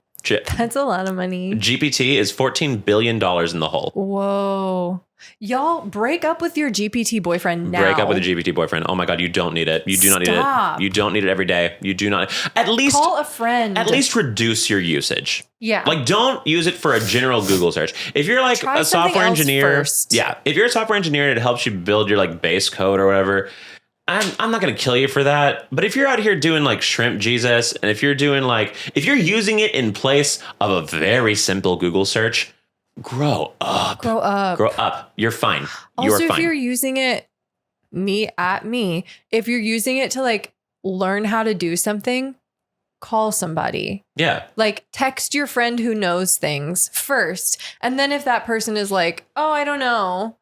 That's a lot of money. GPT is $14 billion in the hole. Whoa. Y'all break up with your GPT boyfriend now. Break up with a GPT boyfriend. Oh my God, you don't need it. You do not need it. You don't need it every day. You do not. At least call a friend. At least reduce your usage. Yeah. Like, don't use it for a general Google search. If you're like a software engineer. First. Yeah. If you're a software engineer and it helps you build your like base code or whatever, I'm not going to kill you for that. But if you're out here doing like shrimp Jesus, and if you're doing like, if you're using it in place of a very simple Google search, grow up. Grow up. Grow up. You're fine. Also, You're if fine. you're using it, if you're using it to like learn how to do something, call somebody. Yeah. Like text your friend who knows things first. And then if that person is like, oh, I don't know,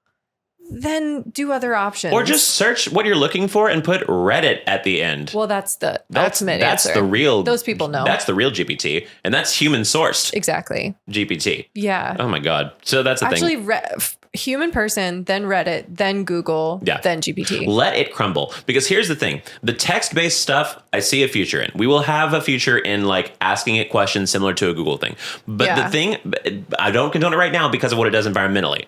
then do other options. Or just search what you're looking for and put Reddit at the end. Well, that's the ultimate answer. That's the real. Those people know. That's the real GPT. And that's human sourced Exactly. GPT. Yeah. Oh my God. So that's the Actually, thing. Human person, then Reddit, then Google, then GPT. Let it crumble. Because here's the thing. The text-based stuff, I see a future in. We will have a future in like asking it questions similar to a Google thing. But the thing, I don't condone it right now because of what it does environmentally.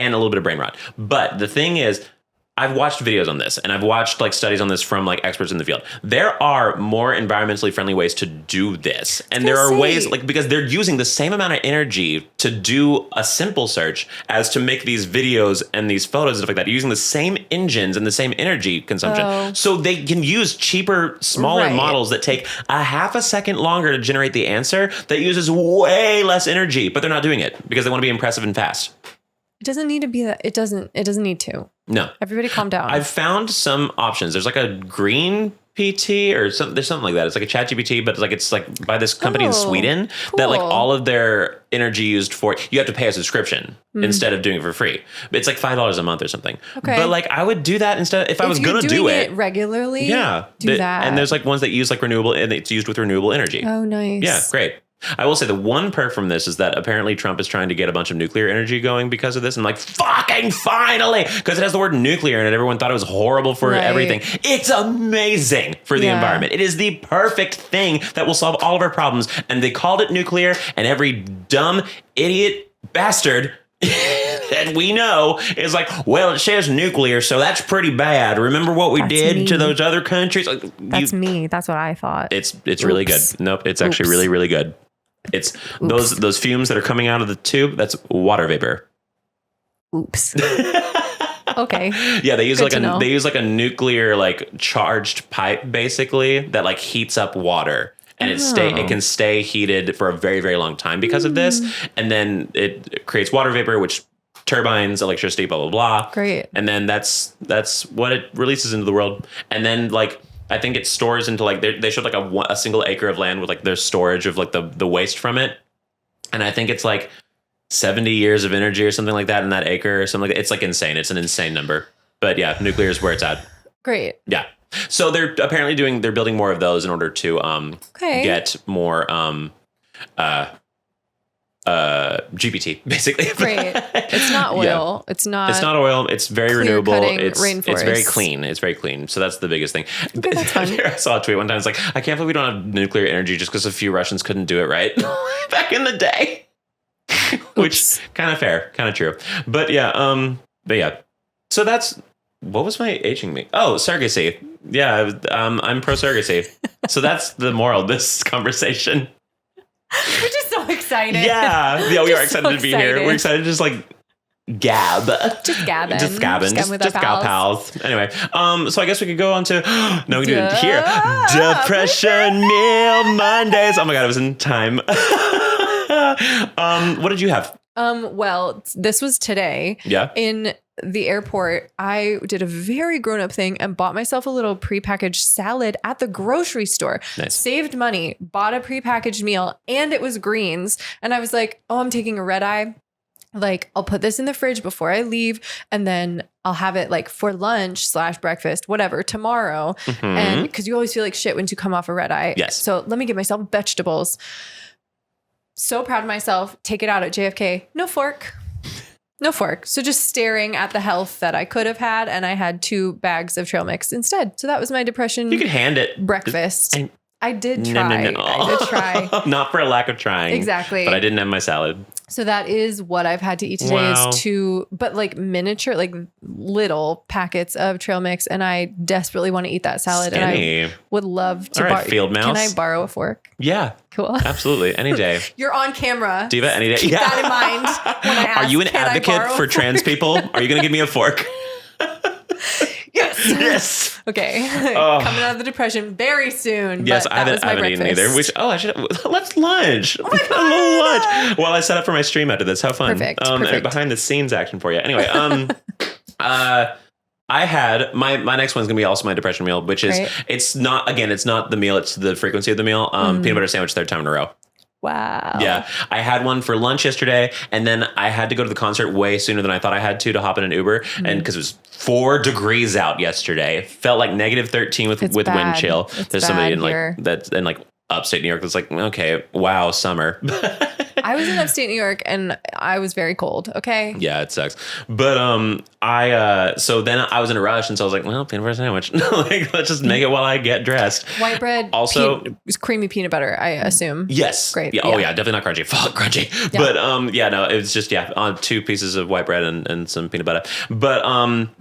And a little bit of brain rot. But the thing is, I've watched videos on this and I've watched like studies on this from like experts in the field. There are more environmentally friendly ways to do this. And there are ways like, because they're using the same amount of energy to do a simple search as to make these videos and these photos and stuff like that, using the same engines and the same energy consumption. So they can use cheaper, smaller models that take a half a second longer to generate the answer that uses way less energy, but they're not doing it because they want to be impressive and fast. It doesn't need to be that. It doesn't need to. No. Everybody calm down. I've found some options. There's like a green PT or something. There's something like that. It's like a chat GPT, but it's like by this company in Sweden that like all of their energy used for, you have to pay a subscription instead of doing it for free. It's like $5 a month or something. Okay. But like I would do that instead if I was going to do it regularly. Yeah. Do that. And there's like ones that use like renewable, and it's used with renewable energy. Oh, nice. Yeah. Great. I will say the one perk from this is that apparently Trump is trying to get a bunch of nuclear energy going because of this. And I'm like, fucking finally, because it has the word nuclear in it. Everyone thought it was horrible for everything. It's amazing for the environment. It is the perfect thing that will solve all of our problems. And they called it nuclear, and every dumb idiot bastard that we know is like, well, it says nuclear, so that's pretty bad. Remember what we did to those other countries? Like, that's me. That's what I thought. It's really good. Nope, it's actually really, really good. It's those fumes that are coming out of the tube. That's water vapor. Oops. Okay. Yeah, they use a nuclear like charged pipe basically that like heats up water. And it can stay heated for a very, very long time because of this. And then it creates water vapor, which turbines, electricity, blah, blah, blah. Great. And then that's what it releases into the world. And then like, I think it stores into like, they showed like a single acre of land with like their storage of like the waste from it. And I think it's like 70 years of energy or something like that in that acre or something like that. It's like insane. It's an insane number. But yeah, nuclear is where it's at. Great. Yeah. So they're apparently they're building more of those in order to get more GPT basically. Great. It's not oil. Yeah. It's not oil. It's very renewable. It's rainforest. very clean. It's very clean. So that's the biggest thing. Okay, that's fun. I saw a tweet one time. It's like, I can't believe we don't have nuclear energy just because a few Russians couldn't do it right back in the day. Which kind of fair, kind of true. But yeah, So that's, what was my aging me? Oh, surrogacy. Yeah, I'm pro surrogacy. So that's the moral of this conversation. We're just so excited. Yeah, we are excited to be here. We're excited to just like gab. Just gabbing. Just gal pals. Anyway, so I guess we could go on to, no, we can do it here. Depression Meal Mondays. Oh my God, it was in time. What did you have? Well, this was today. Yeah. In the airport, I did a very grown-up thing and bought myself a little prepackaged salad at the grocery store. Nice. Saved money, bought a prepackaged meal, and it was greens. And I was like, oh, I'm taking a red eye. Like, I'll put this in the fridge before I leave, and then I'll have it like for lunch / breakfast, whatever, tomorrow. And because you always feel like shit when you come off a red eye. Yes. So let me get myself vegetables. So proud of myself. Take it out at JFK. No fork. No fork. So just staring at the health that I could have had. And I had 2 bags of trail mix instead. So that was my depression. You could hand it. Breakfast. I did try. No. I did try. Not for a lack of trying. Exactly. But I didn't have my salad. So that is what I've had to eat today is 2, but like miniature, like little packets of trail mix. And I desperately want to eat that salad. Skinny. And I would love to borrow. Field mouse. Can I borrow a fork? Yeah. Cool. Absolutely. Any day. You're on camera. Diva, any day. Keep that in mind when I ask, are you an advocate for trans people? Are you going to give me a fork? Yes. Yes. Okay. Oh. Coming out of the depression very soon. Yes, but I that was my haven't eaten either. breakfast. I should. Let's lunch. Oh my God. A little lunch. Well, I set up for my stream after this. How fun. Perfect. Behind the scenes action for you. Anyway, I had my next one's gonna be also my depression meal, which is it's not the meal, it's the frequency of the meal. Peanut butter sandwich, third time in a row. Wow. Yeah. I had one for lunch yesterday, and then I had to go to the concert way sooner than I thought I had to hop in an Uber. And because it was 4 degrees out yesterday, it felt like negative 13 with wind chill. There's somebody in upstate New York that's like, okay, wow, summer. I was in upstate New York and I was very cold. Okay. Yeah, it sucks. But so then I was in a rush, and so I was like, well, peanut butter sandwich. Like, let's just make it while I get dressed. White bread. Also, creamy peanut butter, I assume. Yes. Great. Yeah. Oh yeah, definitely not crunchy. Fuck crunchy. Yeah. But no, it was just on 2 pieces of white bread and some peanut butter. But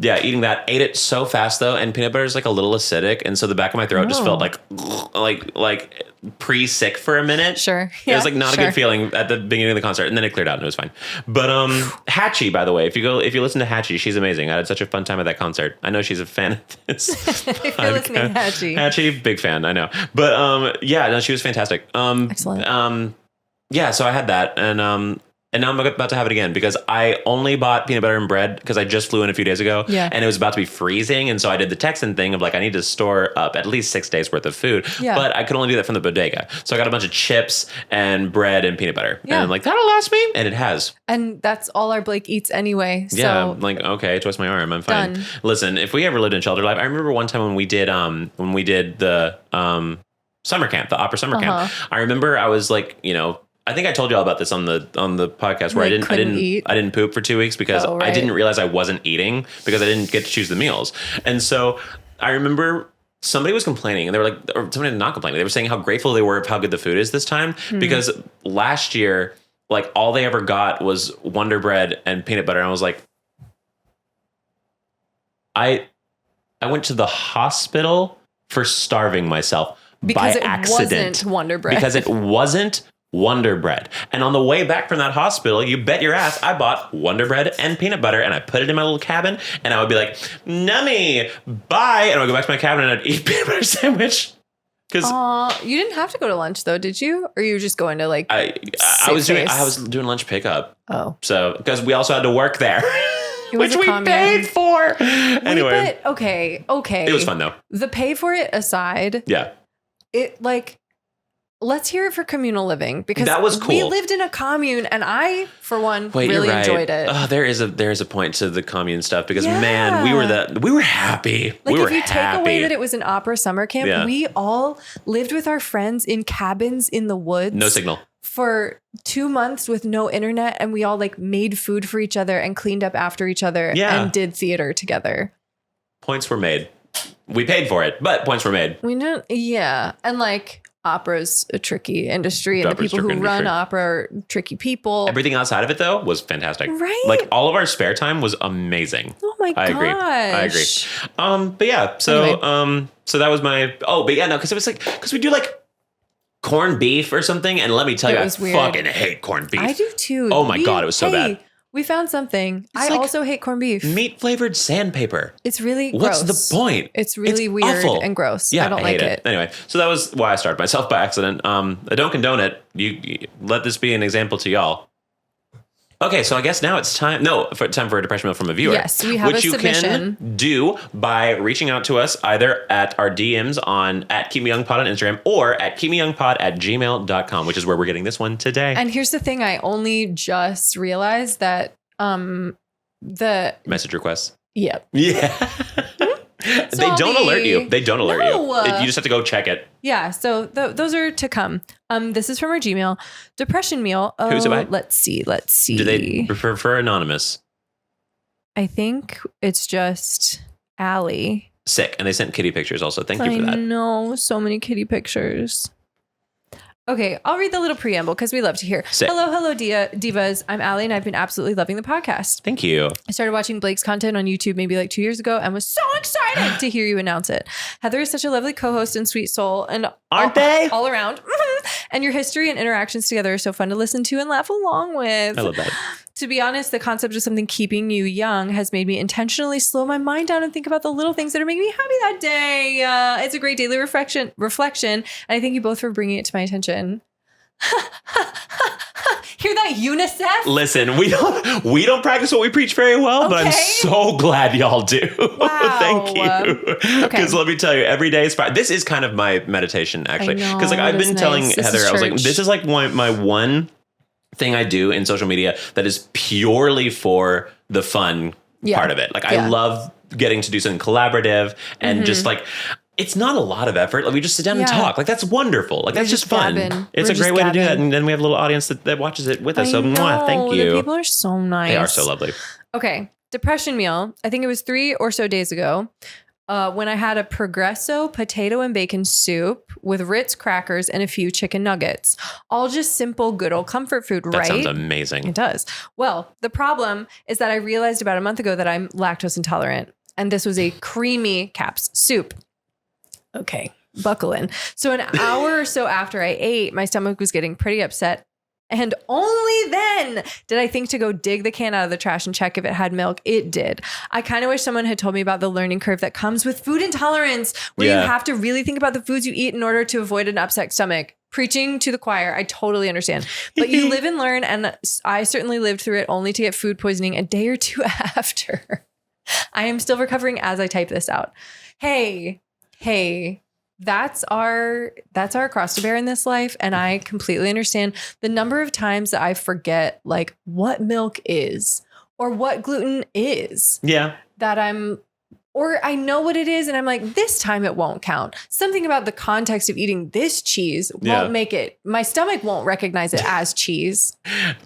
eating that, ate it so fast though, and peanut butter is like a little acidic, and so the back of my throat just felt like pre-sick for a minute. Sure. Yeah, it was like not a good feeling at the beginning of the concert, and then it cleared out and it was fine. But Hatchie, by the way, if you listen to Hatchie, she's amazing. I had such a fun time at that concert. I know she's a fan of this. If you're listening, Hatchie, big fan, I know. But she was fantastic. Excellent. So I had that, and now I'm about to have it again because I only bought peanut butter and bread because I just flew in a few days ago. Yeah. And it was about to be freezing. And so I did the Texan thing of like, I need to store up at least 6 days worth of food. Yeah. But I could only do that from the bodega. So I got a bunch of chips and bread and peanut butter. Yeah. And I'm like, that'll last me. And it has. And that's all our Blake eats anyway. So. Yeah. I'm like, okay, twist my arm. I'm fine. Done. Listen, if we ever lived in shelter life, I remember one time when we did the summer camp, the opera summer camp. I remember I was like, I think I told you all about this on the podcast where I didn't poop for 2 weeks because I didn't realize I wasn't eating because I didn't get to choose the meals. And so I remember somebody was complaining, and they were like, or somebody not complaining. They were saying how grateful they were of how good the food is this time because last year, like all they ever got was Wonder Bread and peanut butter. And I was like, I went to the hospital for starving myself because by accident. It wasn't Wonder Bread. Because it wasn't Wonder Bread. And on the way back from that hospital, you bet your ass, I bought Wonder Bread and peanut butter, and I put it in my little cabin, and I would be like, nummy, bye. And I would go back to my cabin and I'd eat peanut butter sandwich. Because you didn't have to go to lunch though, did you? Or you were just going to like I was doing lunch pickup. Oh. So because we also had to work there. Which we paid for. Anyway. But okay. It was fun though. The pay for it aside. Yeah. It like, let's hear it for communal living because that was cool. We lived in a commune, and I, for one, really enjoyed it. Oh, there is a point to the commune stuff because man, we were happy. Like we were if you happy. take away that it was an opera summer camp, we all lived with our friends in cabins in the woods. No signal. For 2 months with no internet, and we all like made food for each other and cleaned up after each other and did theater together. Points were made. We paid for it, but points were made. We know, yeah. And like opera's a tricky industry, and the people who run opera are tricky people. Everything outside of it though was fantastic. Right? Like all of our spare time was amazing. Oh my gosh. I agree. But yeah, so anyway. So that was my because it was like because we do like corned beef or something, and let me tell you, I fucking hate corned beef. I do too. Oh my God, it was so bad. We found something. I like also hate corned beef. Meat flavored sandpaper. It's really gross. What's the point? It's really weird awful. And gross. Yeah, I don't like it. Anyway, so that was why I started myself by accident. I don't condone it. You let this be an example to y'all. Okay, so I guess now it's time for a depression mail from a viewer. Yes, we have which a submission. You can do by reaching out to us either at our DMs at Keep Me Young Pod on Instagram or at keepmeyoungpod@gmail.com, which is where we're getting this one today. And here's the thing, I only just realized that the message requests. Yep. Yeah. They don't alert you. You just have to go check it. Yeah. So those are to come. This is from our Gmail depression meal. Oh, who's it by? Let's see. Do they prefer anonymous? I think it's just Allie. Sick. And they sent kitty pictures also. Thank you for that. I know. So many kitty pictures. Okay, I'll read the little preamble because we love to hear. Sick. Hello, divas. I'm Allie, and I've been absolutely loving the podcast. Thank you. I started watching Blake's content on YouTube maybe like 2 years ago and was so excited to hear you announce it. Heather is such a lovely co-host and sweet soul, and aren't they all around? And your history and interactions together are so fun to listen to and laugh along with. I love that. To be honest, the concept of something keeping you young has made me intentionally slow my mind down and think about the little things that are making me happy that day. It's a great daily reflection. And I thank you both for bringing it to my attention. Hear that, UNICEF? Listen, we don't practice what we preach very well, but I'm so glad y'all do. Wow. Thank you. Because let me tell you, every day is fine. This is kind of my meditation, actually. Because like I've been telling Heather, I was like, this is like my one thing I do in social media that is purely for the fun part of it. Like I love getting to do something collaborative and just like, it's not a lot of effort. Like we just sit down and talk. Like that's wonderful. Like that's just fun. Gabbing. It's a great way to do that. And then we have a little audience that watches it with us. So thank you. The people are so nice. They are so lovely. Okay. Depression meal. I think it was 3 or so days ago. When I had a Progresso potato and bacon soup with Ritz crackers and a few chicken nuggets. All just simple, good old comfort food, right? That sounds amazing. It does. Well, the problem is that I realized about a month ago that I'm lactose intolerant. And this was a creamy Caps soup. Okay, buckle in. So an hour or so after I ate, my stomach was getting pretty upset. And only then did I think to go dig the can out of the trash and check if it had milk. It did. I kind of wish someone had told me about the learning curve that comes with food intolerance, where you have to really think about the foods you eat in order to avoid an upset stomach. Preaching to the choir. I totally understand. But you live and learn. And I certainly lived through it only to get food poisoning a day or two after. I am still recovering as I type this out. Hey, that's our cross to bear in this life. And I completely understand the number of times that I forget like what milk is or what gluten is. Yeah. Or I know what it is and I'm like, this time it won't count. Something about the context of eating this cheese won't make it. My stomach won't recognize it as cheese.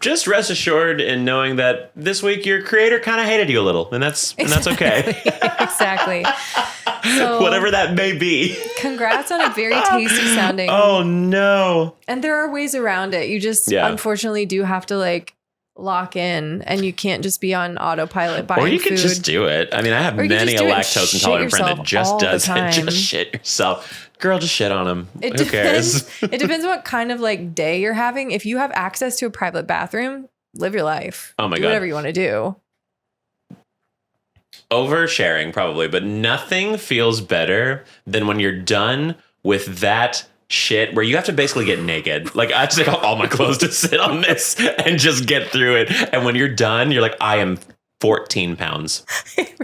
Just rest assured in knowing that this week your creator kind of hated you a little, and that's okay. Exactly. So, whatever that may be. Congrats on a very tasty sounding. Oh no. And there are ways around it. You just unfortunately do have to like lock in, and you can't just be on autopilot buying food. Or you can just do it. I mean, I have many a lactose intolerant friend that just does it. Just shit yourself. Girl, just shit on him. Who cares? It depends what kind of like day you're having. If you have access to a private bathroom, live your life. Oh my God. Do whatever you want to do. Oversharing probably, but nothing feels better than when you're done with that shit where you have to basically get naked. Like I have to take off all my clothes to sit on this and just get through it. And when you're done, you're like, I am 14 pounds.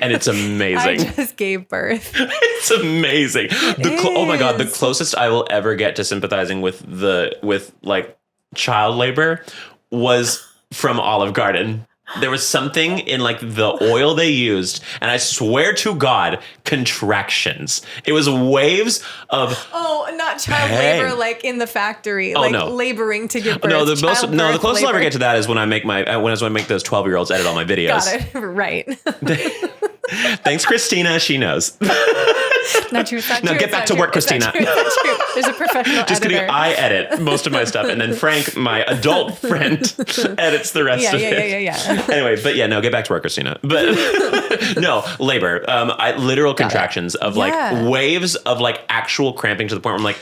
And it's amazing. I just gave birth. It's amazing. Oh my God, the closest I will ever get to sympathizing with like child labor was from Olive Garden. There was something in like the oil they used, and I swear to God, contractions. It was waves of not child labor like in the factory, laboring to give birth. No, the closest I'll ever get to that is when I make those 12-year-olds edit all my videos. Got it. Right. Thanks, Christina. She knows. Not true. Now get back to work, Christina. There's a professional Just editor. kidding. I edit most of my stuff, and then Frank, my adult friend, edits the rest of it. Yeah. Anyway, but yeah, no, get back to work, Christina. But no, labor. Literal contractions of like waves of like actual cramping to the point where I'm like,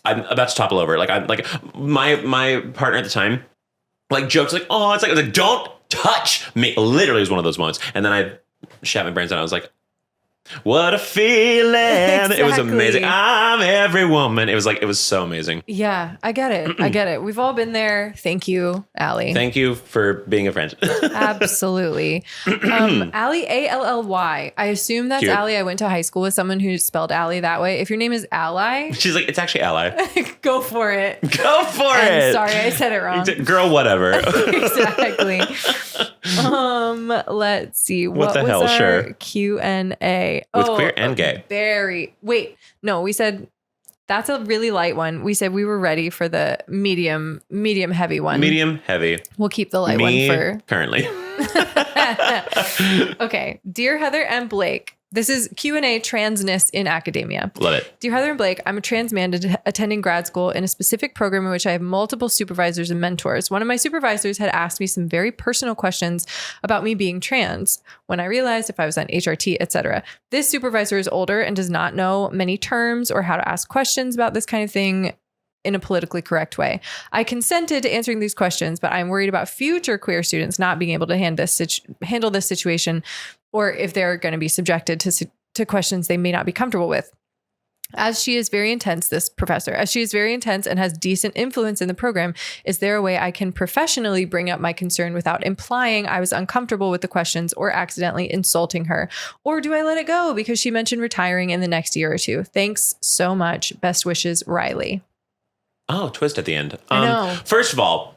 I'm about to topple over. Like I'm like my partner at the time, like jokes like, oh, it's like don't touch me. Literally was one of those moments, and then I shat my brains out. I was like, what a feeling. Exactly. It was amazing. I'm every woman. It was so amazing. Yeah, I get it. We've all been there. Thank you, Allie. Thank you for being a friend. Absolutely. Allie,Ally. I assume that's Cute. Allie. I went to high school with someone who spelled Allie that way. If your name is Ally. She's like, it's actually Ally. Go for it. Go for it. Sorry, I said it wrong. Girl, whatever. Exactly. Let's see. What the hell? Was our Sure. Q&A? With queer and gay. We said that's a really light one. We said we were ready for the medium heavy one. Medium heavy. We'll keep the light one for currently. Okay. Dear Heather and Blake, this is Q&A transness in academia. Love it. Dear Heather and Blake, I'm a trans man attending grad school in a specific program in which I have multiple supervisors and mentors. One of my supervisors had asked me some very personal questions about me being trans when I realized if I was on HRT, etc. This supervisor is older and does not know many terms or how to ask questions about this kind of thing. in a politically correct way. I consented to answering these questions, but I'm worried about future queer students not being able to handle this situation, or if they're going to be subjected to questions they may not be comfortable with. As she is very intense, this professor, as she is very intense and has decent influence in the program, is there a way I can professionally bring up my concern without implying I was uncomfortable with the questions or accidentally insulting her? Or do I let it go because she mentioned retiring in the next year or two? Thanks so much. Best wishes, Riley. Oh, twist at the end. I know. First of all,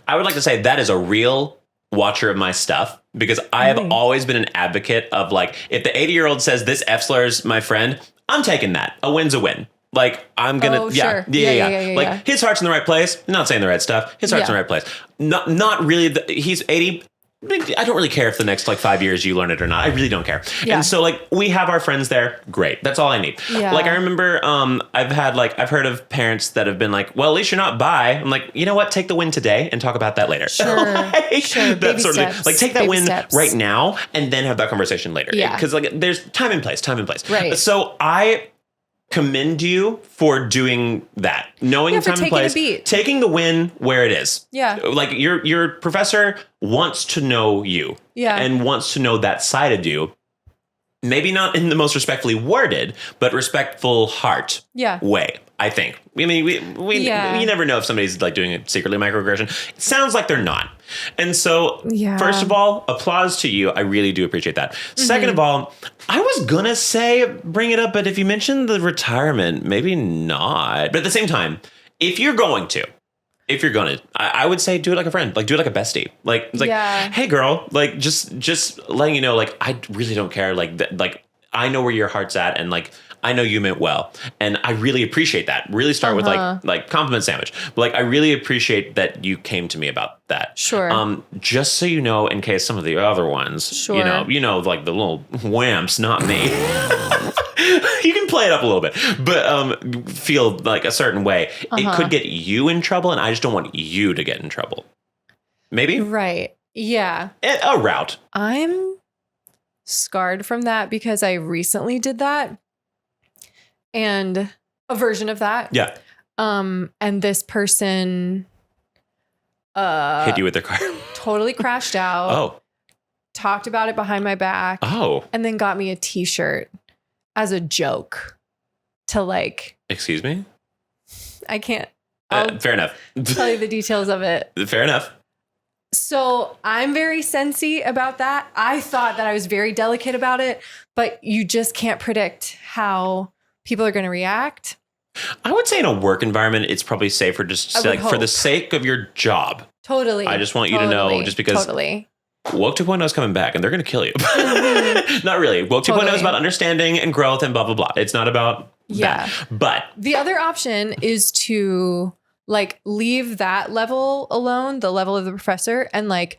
I would like to say that is a real watcher of my stuff, because I have always been an advocate of, like, if the 80-year-old says this F slurs my friend, I'm taking that. A win's a win. Like, I'm going to, sure. Like, his heart's in the right place. Not saying the right stuff. His heart's in the right place. Not really. He's 80. I don't really care if the next, like, 5 years you learn it or not. I really don't care. Yeah. And so, like, we have our friends there. Great. That's all I need. Yeah. Like, I remember I've heard of parents that have been like, well, at least you're not bi. I'm like, you know what? Take the win today and talk about that later. Sure. That baby sort steps. of thing. Like, take that win steps. right now and then have that conversation later. Yeah. Because, like, there's time and place. Right. So I commend you for doing that, knowing time and place, taking the win where it is. Yeah. Like, your professor wants to know you, and wants to know that side of you. Maybe not in the most respectfully worded, but respectful heart way, I think. I mean, we never know if somebody's, like, doing it secretly microaggression. It sounds like they're not. And so, first of all, applause to you. I really do appreciate that. Second of all, I was going to say bring it up, but if you mentioned the retirement, maybe not. But at the same time, if you're going to, I would say do it like a friend, like do it like a bestie. Like, it's like, hey girl, like just letting you know, like, I really don't care. Like I know where your heart's at, and, like, I know you meant well, and I really appreciate that. Really start with like compliment sandwich. But, like, I really appreciate that you came to me about that. Sure. Just so you know, in case some of the other ones, you know, like the little wimps, not me. You can play it up a little bit, but feel like a certain way. It could get you in trouble, and I just don't want you to get in trouble. Maybe? Right. Yeah. A route. I'm scarred from that because I recently did that. And a version of that. Yeah. And this person hit you with their car. Totally crashed out. Oh. Talked about it behind my back. Oh. And then got me a t-shirt as a joke to, like, excuse me? I can't. Fair enough. Tell you the details of it. Fair enough. So I'm very sensy about that. I thought that I was very delicate about it, but you just can't predict how people are going to react. I would say in a work environment, it's probably safer just to say, like, for the sake of your job. Totally. I just want you to know, just because Woke 2.0 is coming back and they're going to kill you. Not really. Woke 2.0 is about understanding and growth and blah, blah, blah. It's not about that. But the other option is to, like, leave that level alone, the level of the professor, and, like,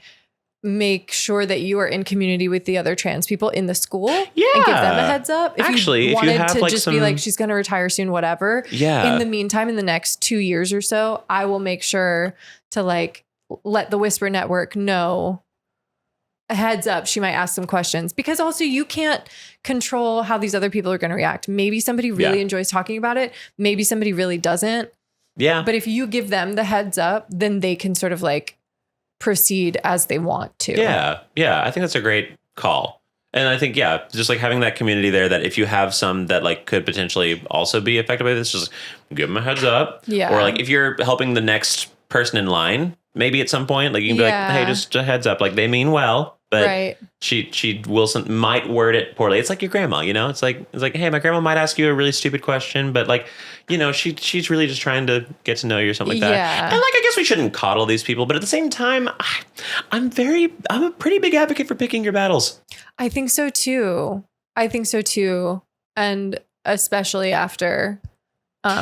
make sure that you are in community with the other trans people in the school. Yeah. And give them a heads up. If you wanted to, like, just be like, she's going to retire soon, whatever. Yeah. In the meantime, in the next 2 years or so, I will make sure to, like, let the Whisper Network know a heads up. She might ask some questions, because also you can't control how these other people are going to react. Maybe somebody really enjoys talking about it. Maybe somebody really doesn't. Yeah. But if you give them the heads up, then they can sort of, like, proceed as they want to. Yeah. Yeah. I think that's a great call. And I think, just, like, having that community there, that if you have some that, like, could potentially also be affected by this, just give them a heads up. Yeah. Or, like, if you're helping the next person in line, maybe at some point, like, you can be like, hey, just a heads up. Like, they mean well, but she Wilson might word it poorly. It's like your grandma, you know? It's like, hey, my grandma might ask you a really stupid question, but, like, you know, she's really just trying to get to know you or something like that. Yeah. And, like, I guess we shouldn't coddle these people, but at the same time, I'm a pretty big advocate for picking your battles. I think so too. And especially after I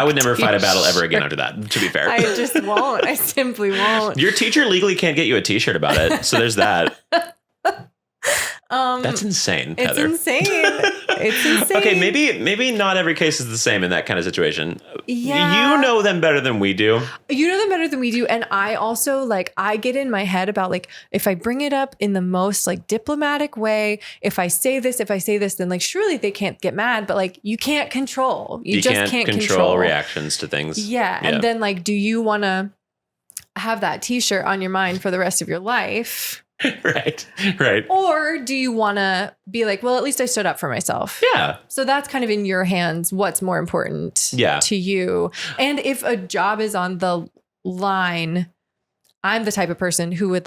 would never fight a battle ever again after that, to be fair. I just won't. I simply won't. Your teacher legally can't get you a t-shirt about it. So there's that. That's insane, It's Heather. insane. It's insane. Okay, maybe not every case is the same in that kind of situation. Yeah. You know them better than we do. You know them better than we do. And I also I get in my head about if I bring it up in the most diplomatic way, if I say this, then surely they can't get mad, but you can't control. You just can't control reactions to things. Yeah. And then do you want to have that t-shirt on your mind for the rest of your life? Right. Or do you want to be well, at least I stood up for myself. Yeah. So that's kind of in your hands. What's more important to you? And if a job is on the line, I'm the type of person who would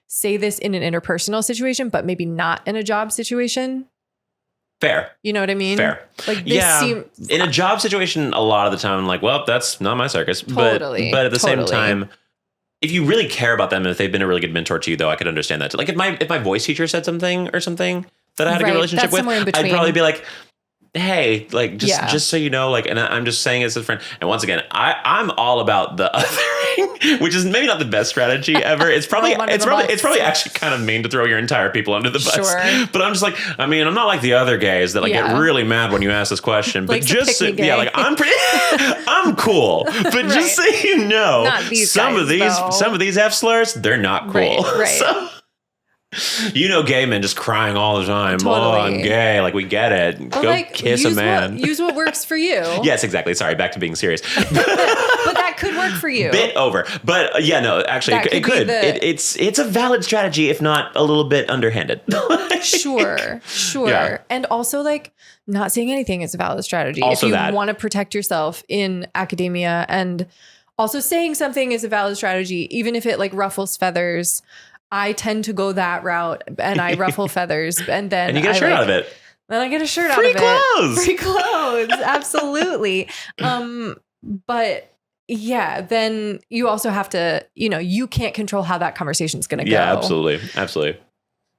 say this in an interpersonal situation, but maybe not in a job situation. Fair. You know what I mean? Fair. In a job situation, a lot of the time, I'm well, that's not my circus. Totally. But at the same time, if you really care about them and if they've been a really good mentor to you, though, I could understand that. If my voice teacher said something that I had a good relationship with, I'd probably be hey, just so you know, and I'm just saying it as a friend. And once again, I'm all about the othering, which is maybe not the best strategy ever. It's probably actually kind of mean to throw your entire people under the bus. Sure. But I'm just I'm not like the other gays that get really mad when you ask this question. But just I'm cool. But just so you know, some of these F slurs, they're not cool. Right. So, gay men just crying all the time. Totally. Oh, I'm gay. We get it. But Go kiss a man. Use what works for you. Yes, exactly. Sorry, back to being serious. But that could work for you. Bit over. But actually, it could. It's a valid strategy, if not a little bit underhanded. Sure. Yeah. And also, not saying anything is a valid strategy. Also if you want to protect yourself in academia, and also saying something is a valid strategy, even if it ruffles feathers. I tend to go that route, and I ruffle feathers, and then you get a shirt out of it. Then I get a shirt out of it. Free clothes, absolutely. But yeah, then you also have to, you can't control how that conversation is going to go. Yeah, absolutely.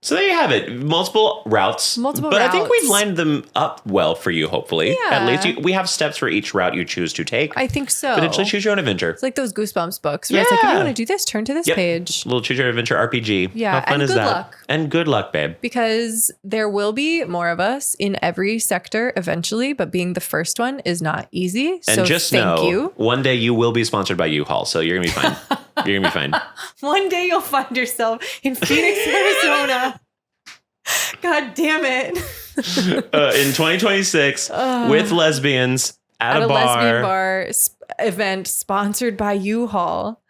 So there you have it. Multiple routes. But I think we've lined them up well for you, hopefully. Yeah. At least we have steps for each route you choose to take. I think so. Potentially choose your own adventure. It's like those Goosebumps books where it's if you want to do this, turn to this page. Little choose your adventure RPG. Yeah. How fun is that? Luck. And good luck, babe. Because there will be more of us in every sector eventually, but being the first one is not easy. And so just thank you. One day you will be sponsored by U-Haul, so you're going to be fine. You're going to be fine. One day you'll find yourself in Phoenix, Arizona. God damn it. In 2026 with lesbians at a lesbian bar event sponsored by U-Haul.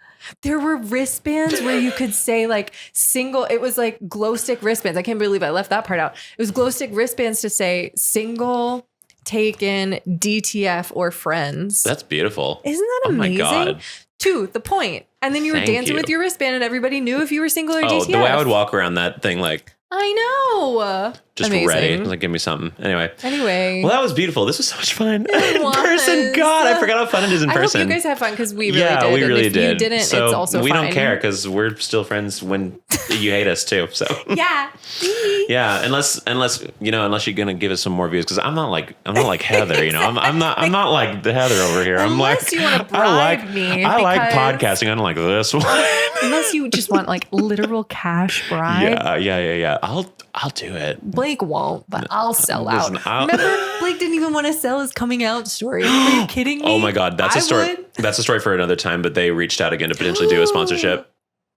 There were wristbands where you could say single. It was glow stick wristbands. I can't believe I left that part out. It was glow stick wristbands to say single, taken, DTF, or friends. That's beautiful. Isn't that amazing? Oh my God. To the point. And then you were dancing with your wristband and everybody knew if you were single or DTF. The way I would walk around that thing I know. just amazing. ready. Give me something. Anyway. Well, that was beautiful. This was so much fun. It In was. person. God, I forgot how fun it is in I person. hope you guys had fun because we really did. Yeah, we really if did. you didn't, so it's also we fine. don't care because we're still friends when you hate us too. So yeah. Yeah, unless you're gonna give us some more views because I'm not like Heather. I'm not like the Heather over here. Unless you want to bribe me. I like podcasting. I don't like this one. Unless you just want literal cash bribe. Yeah. I'll do it. Blake won't, but I'll sell Listen, out. Remember, Blake didn't even want to sell his coming out story. Are you kidding me? Oh my God, that's a story. Would. That's a story for another time. But they reached out again to potentially do a sponsorship.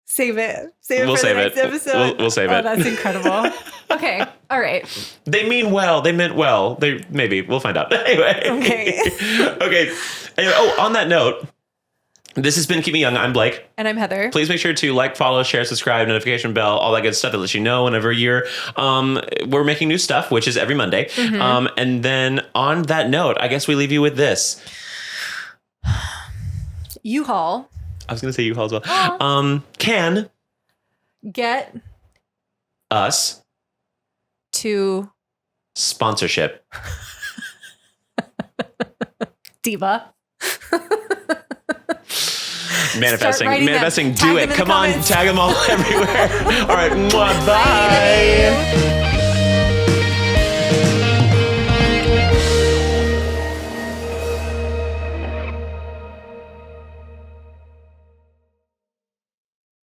Save it. Save it We'll for save the next it. episode. We'll save it. Oh, that's incredible. Okay. All right. They mean well. They meant well. We'll find out. Anyway. Okay. Anyway, on that note, this has been Keep Me Young. I'm Blake. And I'm Heather. Please make sure to follow, share, subscribe, notification bell, all that good stuff that lets you know whenever we're making new stuff, which is every Monday. Mm-hmm. And then on that note, I guess we leave you with this. U-Haul. I was going to say U-Haul as well. Can get us to sponsorship. Diva. Manifesting. Them. Do it. Come on. Tag them all everywhere. All right. Bye.